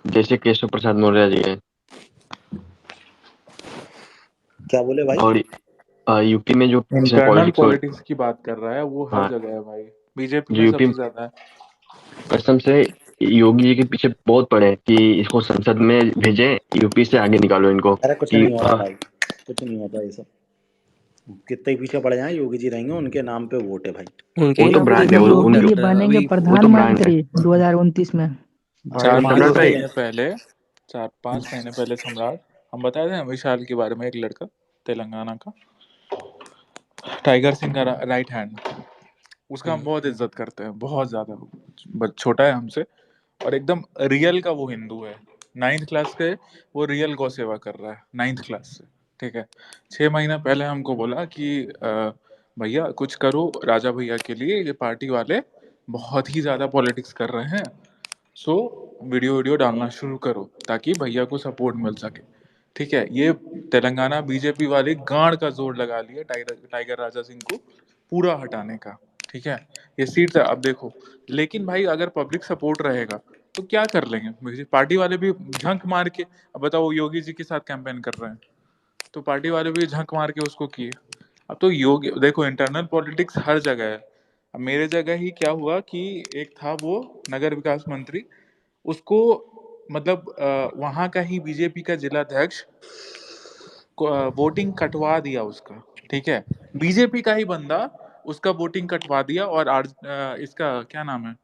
जैसे केशव प्रसाद मौर्य जी है, क्या बोले भाई? और यूपी में जो इसमें इंटरनल पॉलिटिक्स हो, पॉलिटिक्स की बात कर रहा है, वो हर हाँ, जगह है भाई, बीजेपी जो में यूपी सबसे ज्यादा है। कसम से योगी जी के पीछे बहुत पड़े हैं कि इसको संसद में भेजे, यूपी से आगे निकालो इनको। अरे कुछ कि नहीं होता भाई, कुछ नहीं होता ये सब। कितने ही पीछे पड़ जाए योगी जी रहेंगे, उनके नाम पे वोट है भाई। उनके वो ही तो नाम पे ब्रांड है, देखो वो लोग योगी क्या जी कर रहे हैं बनेंगे अभी। वो तो ब्रांड है। प्रधानमंत्री 2029 में। चार भाई सम्राट भाई, पाँच महीने पहले सम्राट, हम बताए थे विशाल के बारे में, एक लड़का तेलंगाना का, टाइगर सिंह का राइट हैंड, उसका हम बहुत इज्जत करते हैं, बहुत ज्यादा। छोटा है हमसे और एकदम रियल का वो हिंदू है। 9th क्लास के वो रियल गौ सेवा कर रहा है 9th क्लास से, ठीक है। 6 महीना पहले हमको बोला कि भैया कुछ करो राजा भैया के लिए, ये पार्टी वाले बहुत ही ज्यादा पॉलिटिक्स कर रहे हैं, सो वीडियो डालना शुरू करो ताकि भैया को सपोर्ट मिल सके, ठीक है। ये तेलंगाना बीजेपी वाले गांड का जोर लगा लिया टाइगर राजा सिंह को पूरा हटाने का, ठीक है। ये सीट अब देखो, लेकिन भाई अगर पब्लिक सपोर्ट रहेगा तो क्या कर लेंगे, पार्टी वाले भी झंक मार के, अब बताओ योगी जी के साथ कैंपेन कर रहे हैं तो पार्टी वाले भी झंक मार के उसको किए। अब तो योगी देखो, इंटरनल पॉलिटिक्स हर जगह है। अब मेरे जगह ही क्या हुआ कि एक था वो नगर विकास मंत्री, उसको मतलब वहां का ही बीजेपी का जिलाध्यक्ष वोटिंग कटवा दिया उसका, ठीक है। बीजेपी का ही बंदा उसका वोटिंग कटवा दिया और इसका क्या नाम है,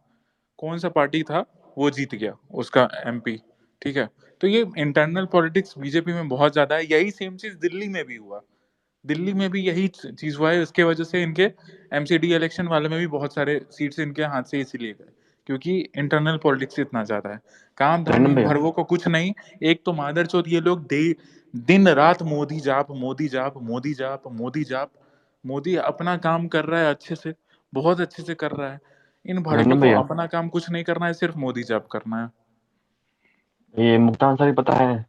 कौन सा पार्टी था, वो जीत गया उसका एमपी, ठीक है। तो ये इंटरनल पॉलिटिक्स बीजेपी में बहुत ज्यादा है। यही सेम चीज दिल्ली में भी हुआ, दिल्ली में भी यही चीज हुआ है। इसके वजह से इनके एमसीडी इलेक्शन वाले में भी बहुत सारे सीट्स इनके हाथ से इसीलिए गए, क्योंकि इंटरनल पॉलिटिक्स इतना ज्यादा है। काम धाम रैंडम इन भैया, भरवों को कुछ नहीं। एक तो मादरचोद ये लोग दिन रात मोदी जाप मोदी जाप मोदी जाप मोदी जाप। मोदी अपना काम कर रहा है अच्छे से, बहुत अच्छे से कर रहा है। इन भड़कों रैंडम को भैया, अपना काम कुछ नहीं करना है, सिर्फ मोदी जाप करना है। ये मुक्ता अंसारी पता है,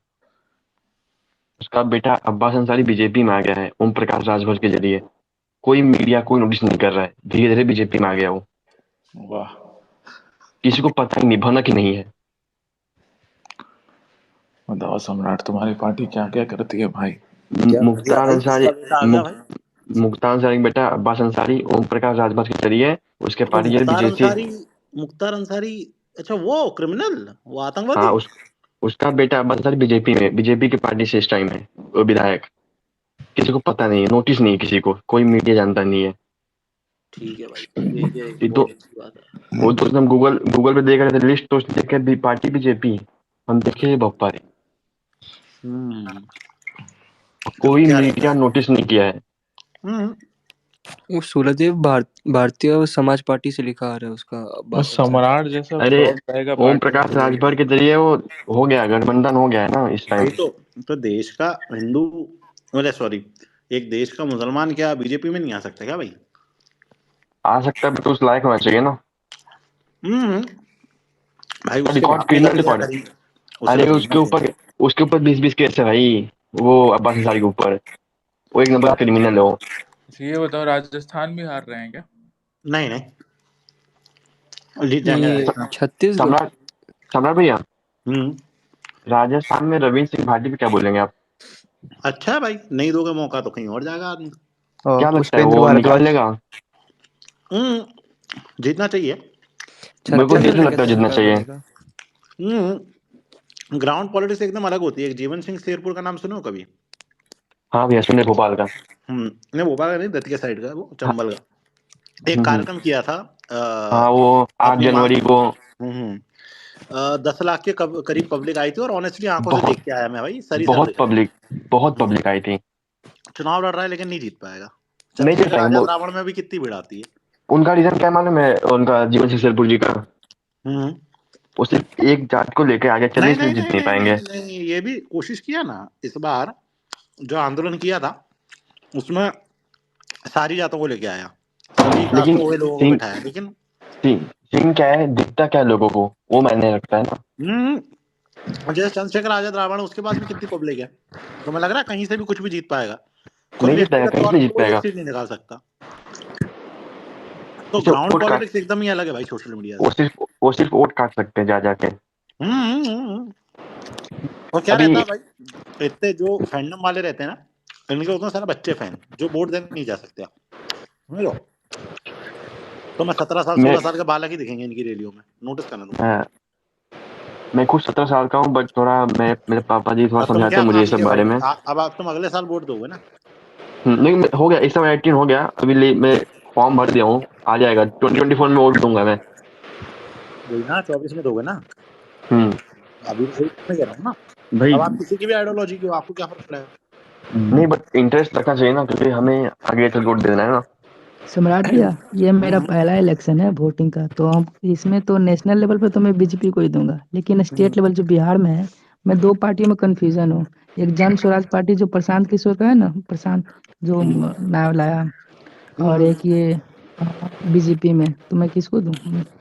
उसका बेटा अब्बास अंसारी बीजेपी में आ गया है ओम प्रकाश राजभर के जरिए। कोई मीडिया कोई नोटिस नहीं कर रहा है, धीरे धीरे बीजेपी में आ गया वो। वाह, किसी को पता ही नहीं भनक कि नहीं है। बताओ सम्राट, तुम्हारी पार्टी क्या क्या करती है भाई। क्या कर दिया मुख्तार भाई, अंसारी, किसका बेटा आ गया भाई? मुख्तार अंसारी का बेटा अब्बास अंसारी ओम प्रकाश राजभर के जरिए उसके तो पार्टी जरिए बीजेपी। मुख्तार अंसारी, अच्छा वो क्रिमिनल, वो हाँ, आतंकवादी। उसका बेटा अब्बास अंसारी बीजेपी में, बीजेपी की पार्टी से इस टाइम है वो विधायक। किसी को पता नहीं है, नोटिस नहीं है किसी को, कोई मीडिया जानता नहीं है। ठीक है भाई, ये ये तो बहुत अच्छी बात है। वो तो हम गूगल गूगल पे देख रहे थे लिस्ट, तो देखे भी पार्टी बीजेपी, हम देखे ये बप्पा रे। हम्म, अब कोई क्या रहता मीडिया है। नोटिस नहीं किया है। हम्म, वो सूर्यदेव भारतीय समाज पार्टी से लिखा आ रहा है उसका बस अब्बास अंसारी। सम्राट जैसा अरे फ्रॉड रहेगा ओम पार्टी में प्रकाश मिलेगा राजभर नहीं। के जरिए वो हो गया, गठबंधन हो गया है ना इस टाइम। भाई तो देश का हिंदू, बोले सॉरी, एक देश का मुसलमान क्या बीजेपी में नहीं आ सकता क्या भाई? आ सकता है, बट उस लायक होना चाहिए ना। हम्म, भाई उसके रिकॉर्ड, बाप ने क्रिमिनल गलतियां रिकॉर्ड। करी, उसे अरे तो झूठना चाहिए। उसके ऊपर 20-20 केस है भाई, वो अब्बास अंसारी के ऊपर। वो एक नंबर क्रिमिनल है वो। ये बताओ, राजस्थान भी हार रहे हैं क्या। नहीं नहीं, जीत जाएंगे ये राजस्थान। छत्तीसगढ़। सम्राट, सम्राट भैया, हम्म, राजस्थान में रविंद्र सिंह भाटी पे क्या बोलेंगे आप? अच्छा है भाई, नहीं दोगे मौका तो कहीं और जाएगा आदमी। और क्या लगता है पुष्पेंद्र वो निकाल भारद्वाज। लेगा? जीतना चाहिए। मेरे को छत्तीसगढ़ नहीं में लगता कैसे जितना निकाल चाहिए। लेगा। ग्राउंड पॉलिटिक्स एकदम अलग होती है। एक जीवन सिंह शेरपुर का नाम सुने हो कभी? हाँ भैया, सुने भोपाल का। नहीं भोपाल का नहीं, दतिया साइड का, वो हाँ, चंबल का। एक कार्यक्रम किया था हाँ, वो 8 अपनी माँ। जनवरी को 10 लाख के करीब पब्लिक आई थी, और ऑनेस्टली आंखों से बहुत देख के आया मैं भाई, सरी सर बहुत दिख रहे पब्लिक, बहुत हैं। पब्लिक आई थी। चुनाव लड़ रहा है लेकिन नहीं जीत पाएगा। नहीं जीत छत्तीसगढ़ पाएंगे राजा वो। द्रावण में भी कितनी भीड़ आती है। उनका रीजन क्या मालूम है? उनका जीवन सिंह शेरपुर जी का, हम्म, वो सिर्फ एक जात को लेके आगे चले, नहीं इसलिए नहीं जीत नहीं नहीं नहीं पाएंगे। नहीं नहीं, ये भी कोशिश किया ना इस बार, जो आंदोलन किया था उसमें सारी जातों को लेके आया, सभी लेकिन कास्टों के लोगों को सिंह बैठाया, लेकिन सिंह सिंह क्या है, दिखता क्या है लोगों को, वो मायने रखता है ना। जैसे चंद्रशेखर आजाद रावण, उसके पास भी कितनी पब्लिक है। तो मैं लग रहा है कहीं से भी कुछ भी जीत पाएगा। खुद नहीं जीत पाएगा, व्यक्तिगत कहीं तौर से नहीं पर जीत कोई एक पाएगा। सीट नहीं निकाल सकता। तो उसे ग्राउंड वोट काट पॉलिटिक्स एकदम ही अलग है भाई सोशल मीडिया वो से। सिर्फ वो सिर्फ वोट काट सकते हैं जा जाके। और क्या अभी रहता है भाई, इतने जो फैंडम वाले रहते हैं ना, इनके उतने सारे बच्चे फैन जो वोट देने नहीं जा सकते, समझ लो। तो मैं 17 साल मैं 16 साल के बालक ही दिखेंगे इनकी रैलियों में, नोटिस करना तुम। मैं खुद 17 साल का हूँ, बट थोड़ा मेरे पापा जी थोड़ा अब तुम समझाते क्या हैं मुझे ये ठीक सब है बारे भाई, में। अब आप तुम अगले साल वोट दोगे ना? नहीं, हो गया, इस समय 18 हो गया अभी, मैं फॉर्म भर दिया हूँ, आ जाएगा 2024 में वोट दूंगा मैं। वही ना, 24 में दोगे ना? हम्म। अभी तो वही मैं कह रहा हूँ ना। भाई अब आप किसी की भी आइडियोलॉजी की हो, आपको क्या फर्क पड़ेगा? नहीं, बट इंटरेस्ट रखना चाहिए ना, क्योंकि हमें आगे चल वोट देना है ना। सम्राट भैया, ये मेरा पहला इलेक्शन है वोटिंग का, तो हम इसमें तो नेशनल लेवल पे तो मैं बीजेपी को ही दूंगा, लेकिन स्टेट लेवल जो बिहार में है, मैं दो पार्टियों में कंफ्यूजन हूँ। एक जन स्वराज पार्टी जो प्रशांत किशोर का है ना, प्रशांत जो नाम लाया, और एक ये बीजेपी में, तो मैं किसको दूं?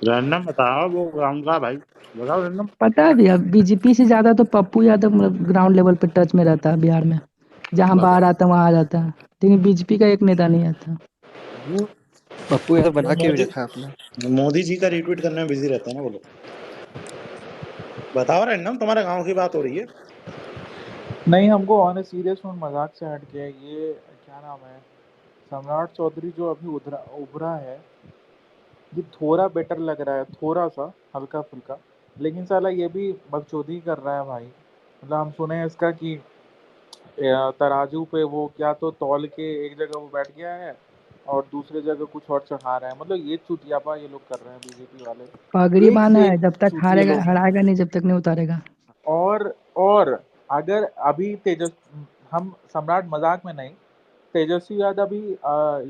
रैंडम बताओ, वो गाँव का भाई, बताओ रैंडम। पता है भैया, बीजेपी से ज्यादा तो पप्पू यादव मतलब ग्राउंड लेवल पे टच में रहता है बिहार में, जहाँ बाहर बताओ। आता वहां आ जाता है, लेकिन बीजेपी का एक नेता नहीं आता। वो पप्पू यादव बना के भी मोदी रखा है अपना। मोदी जी का रिट्वीट करने में बिजी रहते हैं ना वो लोग। बताओ रैंडम, तुम्हारे गांव की बात हो रही है। नहीं, हमको ऑन ए सीरियस नोट, मजाक से हट के, ये क्या नाम है, सम्राट चौधरी जो अभी उभरा है, ये थोड़ा बेटर लग रहा है, थोड़ा सा हल्का फुल्का, लेकिन साला ये भी बकचोदी कर रहा है भाई। मतलब हम सुने हैं इसका कि तराजू पे वो क्या तो तौल के एक जगह वो बैठ गया है और दूसरे जगह कुछ और चढ़ा रहा है। मतलब ये चुतियापा ये लोग कर रहे हैं बीजेपी वाले, पगड़ी एक बांधा से है, एक जब तक चूतिए हारेगा लोग हैं। हराएगा नहीं, जब तक नहीं उतारेगा। और अगर अभी हम सम्राट मजाक में नहीं, तेजस्वी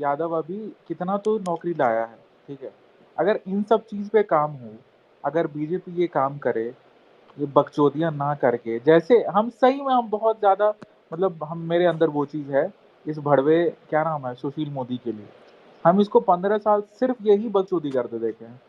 यादव अभी कितना तो नौकरी लाया है, ठीक है। अगर इन सब चीज पे काम हो, अगर बीजेपी ये काम करे, ये बकचोदियां ना करके, जैसे हम सही में हम बहुत ज्यादा, मतलब हम मेरे अंदर वो चीज है, इस भड़वे क्या नाम है सुशील मोदी के लिए, हम इसको 15 साल सिर्फ यही बकचोदी करते देखे हैं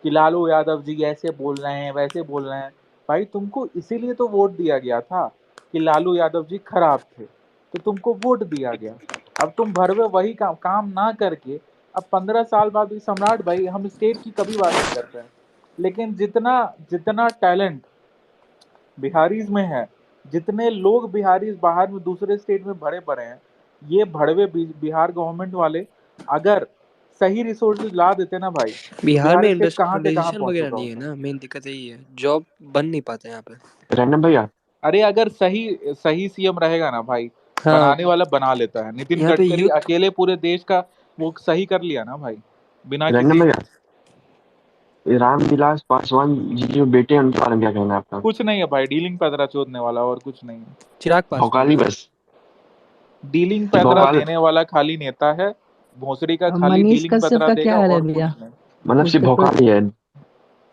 कि लालू यादव जी ऐसे बोल रहे हैं वैसे बोल रहे हैं। भाई तुमको इसीलिए तो वोट दिया गया था कि लालू यादव जी खराब थे, तो तुमको वोट दिया गया। अब तुम भरवे वही काम ना करके, अब 15 साल बाद भी, सम्राट भाई हम स्टेट की कभी बात नहीं करते हैं, लेकिन जितना जितना टैलेंट बिहारीज में है, जितने लोग बिहारीज बाहर में दूसरे स्टेट में भरे पड़े हैं, ये भड़वे बिहार गवर्नमेंट वाले अगर सही रिसोर्सेज ला देते ना भाई, तो बिहार में बिहार स्टेट कहाँ से कहाँ इंडस्ट्रियलाइजेशन पहुंच वगैरह चुका नहीं है होता। ना, मेन दिक्कत यही है, जॉब बन नहीं पाते यहाँ पे। रैंडम भैया, अरे अगर सही सही सीएम रहेगा ना भाई, हाँ, बनाने वाला बना लेता है। नितिन यहाँ पे गडकरी यूथ। अकेले पूरे देश का वो सही कर लिया ना भाई, बिना रैंडम किसी भैया, ये रामविलास पासवान जी जो बेटे हैं उनके बारे में क्या कहना है आपका? कुछ नहीं है भाई, डीलिंग पैदरा चोदने वाला और कुछ नहीं है। चिराग पासवान भौकाली ना। बस, डीलिंग सिर्फ पैदरा भौकाल, देने वाला खाली नेता है, भोसड़ी का अब खाली मनीष डीलिंग कश्यप पैदरा का क्या देगा हाल है और भैया? कुछ नहीं। मतलब सिर्फ उसका तो भौकाल ही है।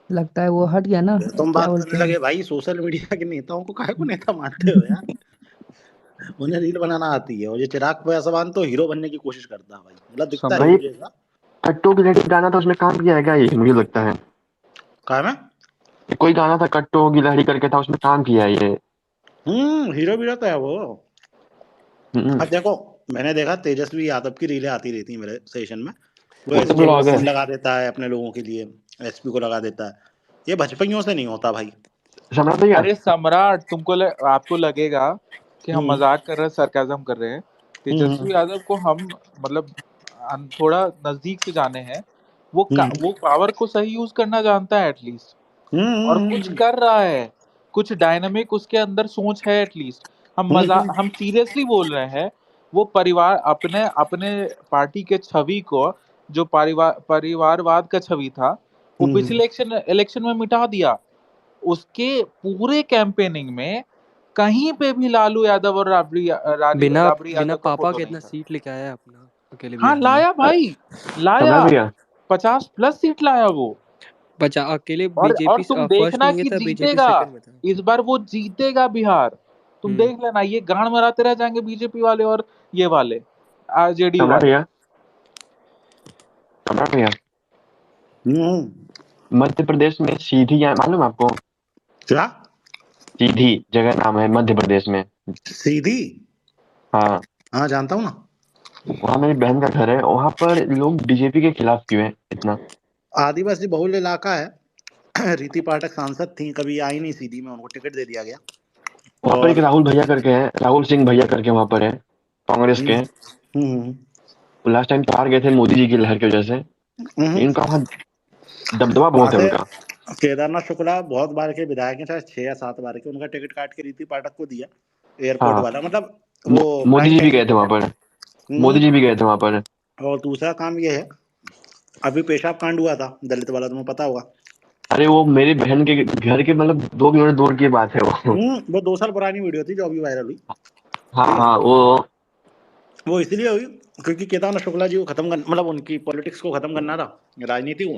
लगता है वो हट गया ना, तुम क्या बात करने बोलते लगे हैं। भाई, सोशल मीडिया के नेताओं को काहे को नेता मानते हो यार? उन्हें रील बनाना आती है, और ये चिराग पासवान तो हीरो बनने की कोशिश करता है भाई, मतलब दिखता सम्राट भाई हीरो जैसा। कट्टो की लहरी गाना था, उसमें काम किया है क्या ये, मुझे लगता है। कहा में? कोई गाना था कट्टो की लहरी करके था, उसमें काम किया है ये। हीरो भी रहता है वो। हम्म, अब देखो, मैंने देखा तेजस्वी यादव की रीलें आती रहती हैं मेरे सेशन में, वो वो तो ऐसे ब्लॉग है। सीन लगा देता है अपने लोगों के लिए, एसपी को लगा देता है। ये भजपइयों से नहीं होता भाई। सम्राट भैया, अरे सम्राट, आपको लगेगा कि हम हम्म मजाक कर रहे हैं, सरकाजम कर रहे हैं। हम्म तेजस्वी यादव को हम मतलब थोड़ा नजदीक से जाने हैं। हम्म वो पावर को सही यूज करना जानता है एटलीस्ट, और कुछ हम्म कर रहा है, कुछ डायनामिक उसके अंदर सोच है एटलीस्ट। हम सीरियसली बोल रहे हैं। वो परिवार अपने अपने पार्टी के छवि को, जो परिवारवाद का छवि था, वो हम्म पिछले इलेक्शन में मिटा दिया। उसके पूरे कैंपेनिंग में कहीं पे भी लालू यादव और बिना राबड़ी बिना यादव का पापा फोटो के नहीं इतना था। सीट लेके आया अपना अकेले हाँ बिहार में। लाया भाई, लाया। सम्राट भैया, 50+ सीट लाया वो। अकेले और बीजेपी तुम फर्स्ट देखना में ये कि था, बीजेपी जीतेगा, सेकंड में था। इस बार वो जीतेगा बिहार। तुम हम्म। देख लेना, ये गांड मराते रह जाएंगे बीजेपी वाले और ये वाले आरजेडी सम्राट वाले। भैया, सम्राट भैया, मध्य प्रदेश में सीधी है, मालूम है आपको? क्या? सीधी जगह नाम है मध्य प्रदेश में। सीधी? हाँ, हाँ जानता हूँ ना। वहाँ मेरी बहन का घर है, वहाँ पर लोग बीजेपी के खिलाफ क्यों हैं इतना? आदिवासी बहुल इलाका है। रीति पाठक सांसद थी, कभी आई नहीं सीधी में, उनको टिकट दे दिया गया। वहाँ पर एक और राहुल भैया करके है, राहुल सिंह भैया करके वहाँ पर है, कांग्रेस के। हम्म वो लास्ट टाइम बाहर गए थे मोदी जी की लहर की वजह से। हम्म इनका वहाँ दबदबा वहां बहुत है से उनका। केदारनाथ शुक्ला बहुत बार के विधायक हैं, शायद 6 या 7 बार के, उनका टिकट काट के रीति पाठक को दिया एयरपोर्ट हाँ वाला, मतलब वो मोदी प्राइम जी भी गए थे वहां मिनिस्टर। पर, मोदी जी भी गए थे वहां पर। और दूसरा काम ये है, अभी पेशाब कांड हुआ था दलित वाला, तुम्हें पता होगा। अरे वो मेरी बहन के घर के मतलब 2 किलोमीटर दूर की बात है वो। वो 2 साल पुरानी वीडियो थी जो अभी वायरल हुई। हाँ हाँ वो इसलिए हुई क्योंकि केदारनाथ शुक्ला जी को खत्म कर, मतलब उनकी पॉलिटिक्स को खत्म करना था, राजनीति को,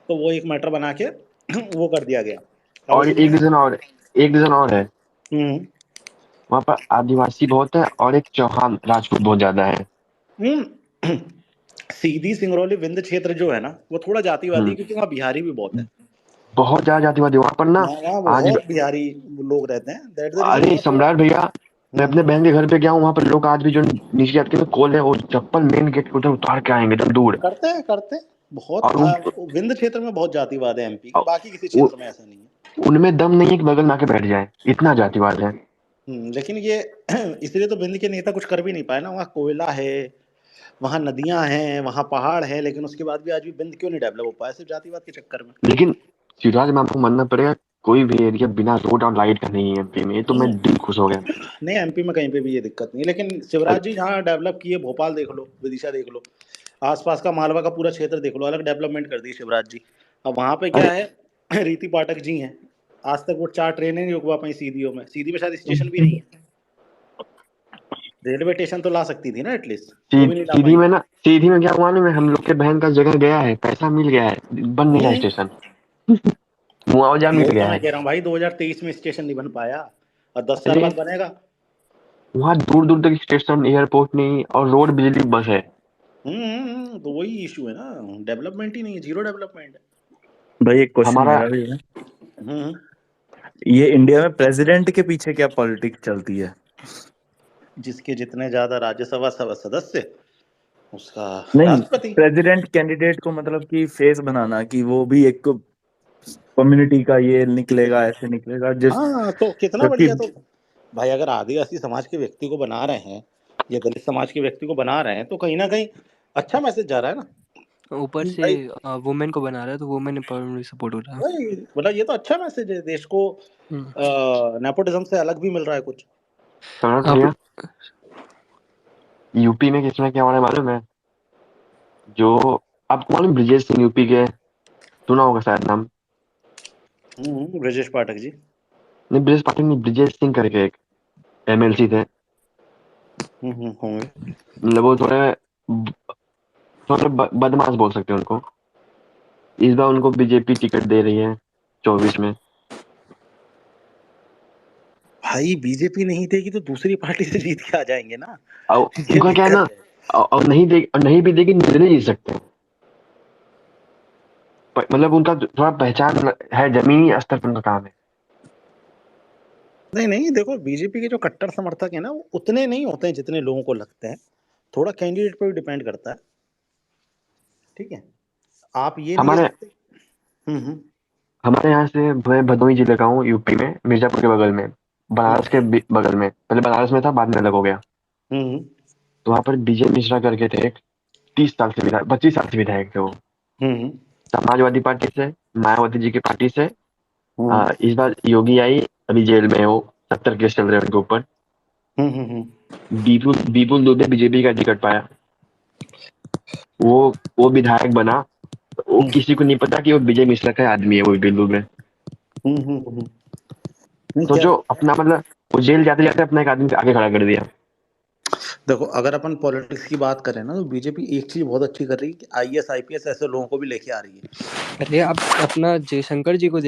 तो वो एक मैटर बना के वो कर दिया गया। अब और एक रीजन और है, वहां पर आदिवासी बहुत है और एक चौहान राजपूत बहुत ज्यादा है। सीधी सिंगरौली विंध्य क्षेत्र जो है ना, वो थोड़ा जातिवादी है, क्योंकि वहाँ बिहारी भी बहुत है। बहुत ज्यादा जातिवादी वहां पर ना। वहाँ आज बहुत बिहारी लोग रहते हैं, दैट्स द रीजन अरे वहाँ थोड़ा। सम्राट भैया, मैं अपने बहन के घर पे गया हूँ, वहां पर लोग आज भी जो नीचे जाते हैं कॉल है, वो चप्पल मेन गेट के उधर उतार के आएंगे एकदम दूर। करते हैं बहुत। और विंध्य क्षेत्र में बहुत जातिवाद है एमपी के, बाकी किसी उ, क्षेत्र में ऐसा नहीं है। उनमें दम नहीं है कि बगल में आके बैठ जाए, इतना जातिवाद है। लेकिन ये इसलिए तो विंध्य के नेता कुछ कर भी नहीं पाए ना, वहाँ कोयला है, वहाँ नदियां हैं, वहाँ पहाड़ है, लेकिन उसके बाद भी आज भी विंध्य क्यों नहीं डेवलप हो पाया, सिर्फ जातिवाद के चक्कर में। लेकिन शिवराज में आपको मानना पड़ेगा, कोई भी एरिया बिना रोड और लाइट का नहीं है एमपी में, ये तो मैं दिल खुश हो गया। नहीं, एमपी में कहीं पे भी ये दिक्कत नहीं है, लेकिन शिवराज जी जहाँ डेवलप किए, भोपाल देख लो, विदिशा देख लो, आसपास का मालवा का पूरा क्षेत्र देख लो, अलग डेवलपमेंट कर दी शिवराज जी। अब वहाँ पे क्या अरे है, रीति पाठक जी हैं, आज तक वो 4 ट्रेनें नहीं रुकवा पाई सीडीओ में, सीधी में शायद स्टेशन भी नहीं है, रेलवे स्टेशन तो ला सकती थी ना एटलीस्ट, वो भी नहीं ला पाई। सीधी में क्या हुआ ना, हम लोग के बहन का जगह गया है, पैसा मिल गया है, बन नहीं रहा स्टेशन, मुआवजा मिल वो तो गया मैं है। कह रहा हूँ भाई, 2023 में स्टेशन नहीं बन पाया, और 10 साल अरे बाद बनेगा। वहाँ दूर दूर तक स्टेशन, एयरपोर्ट नहीं, और रोड बिजली बस है। तो वही इशू है ना, डेवलपमेंट ही नहीं है, जीरो डेवलपमेंट है। भाई एक क्वेश्चन हमारा मेरा भी है, हम्म ये इंडिया में प्रेसिडेंट के पीछे क्या पॉलिटिक्स चलती है? जिसके जितने ज्यादा राज्यसभा सदस्य, उसका नहीं, राष्ट्रपति। प्रेसिडेंट कैंडिडेट को मतलब कि फेस बनाना, कि वो भी एक कम्युनिटी का ये निकलेगा, ऐसे निकलेगा जिस, हाँ, तो कितना जबकि बढ़िया। तो भाई अगर आदिवासी समाज के व्यक्ति को बना रहे हैं या दलित समाज के व्यक्ति को बना रहे हैं, तो कहीं ना कहीं अच्छा मैसेज जा रहा है ना। ऊपर से भाई वुमेन को बना रहा है तो वुमेन एम्पावरमेंट सपोर्ट हो रहा है। भाई मतलब ये तो अच्छा मैसेज है, देश को नेपोटिज्म से अलग भी मिल रहा है कुछ। भैया यूपी में किसने क्या हो रहा है मालूम है? जो आपको मालूम, ब्रिजेश सिंह यूपी के, सुना होगा शायद नाम। ब्रजेश पाठक जी। नहीं ब्रिजेश पाठक नहीं, ब्रिजेश सिंह करके एक एमएलसी थे। होंगे। मतलब वो थोड़े बदमाश बोल सकते हैं उनको। इस बार उनको बीजेपी टिकट दे रही है 24 में। भाई बीजेपी नहीं देगी तो दूसरी पार्टी से जीत के आ जाएंगे ना, और ये उनका क्या है ना, दिक्कत है। और नहीं भी देगी, निर्दलीय जीत सकते हैं। मतलब उनका थोड़ा पहचान है, जमीनी स्तर पर उनका काम है। नहीं देखो, बीजेपी के जो कट्टर समर्थक है ना, वो उतने नहीं होते हैं जितने लोगों को लगते हैं, थोड़ा कैंडिडेट पर भी डिपेंड करता है। ठीक है, आप ये नहीं कह हमारे सकते। हमारे यहाँ से, मैं भदोही जिले का हूँ, यूपी में, मिर्जापुर के बगल में, बनारस के बगल में। पहले बनारस में था, बाद में अलग हो गया। तो वहाँ पर विजय मिश्रा करके थे, 25 साल से विधायक थे वो। समाजवादी पार्टी से, मायावती जी की पार्टी से। इस बार योगी आई, अभी जेल में है वो, 70 केस चल रहे हैं उनके ऊपर। विपुल दुबे बीजेपी का टिकट पाया, वो विधायक बना। वो किसी को नहीं पता कि वो विजय मिश्रा का आदमी है, वो विपुल दुबे। सोचो अपना, मतलब वो जेल जाते जाते अपना एक आदमी आगे खड़ा कर दिया। देखो, अगर अपन पॉलिटिक्स की बात करें ना, तो बीजेपी एक चीज बहुत अच्छी कर रही है कि आईएएस आईपीएस ऐसे लोगों को भी लेके आ रही है। अरे आप अपना जयशंकर जी को देख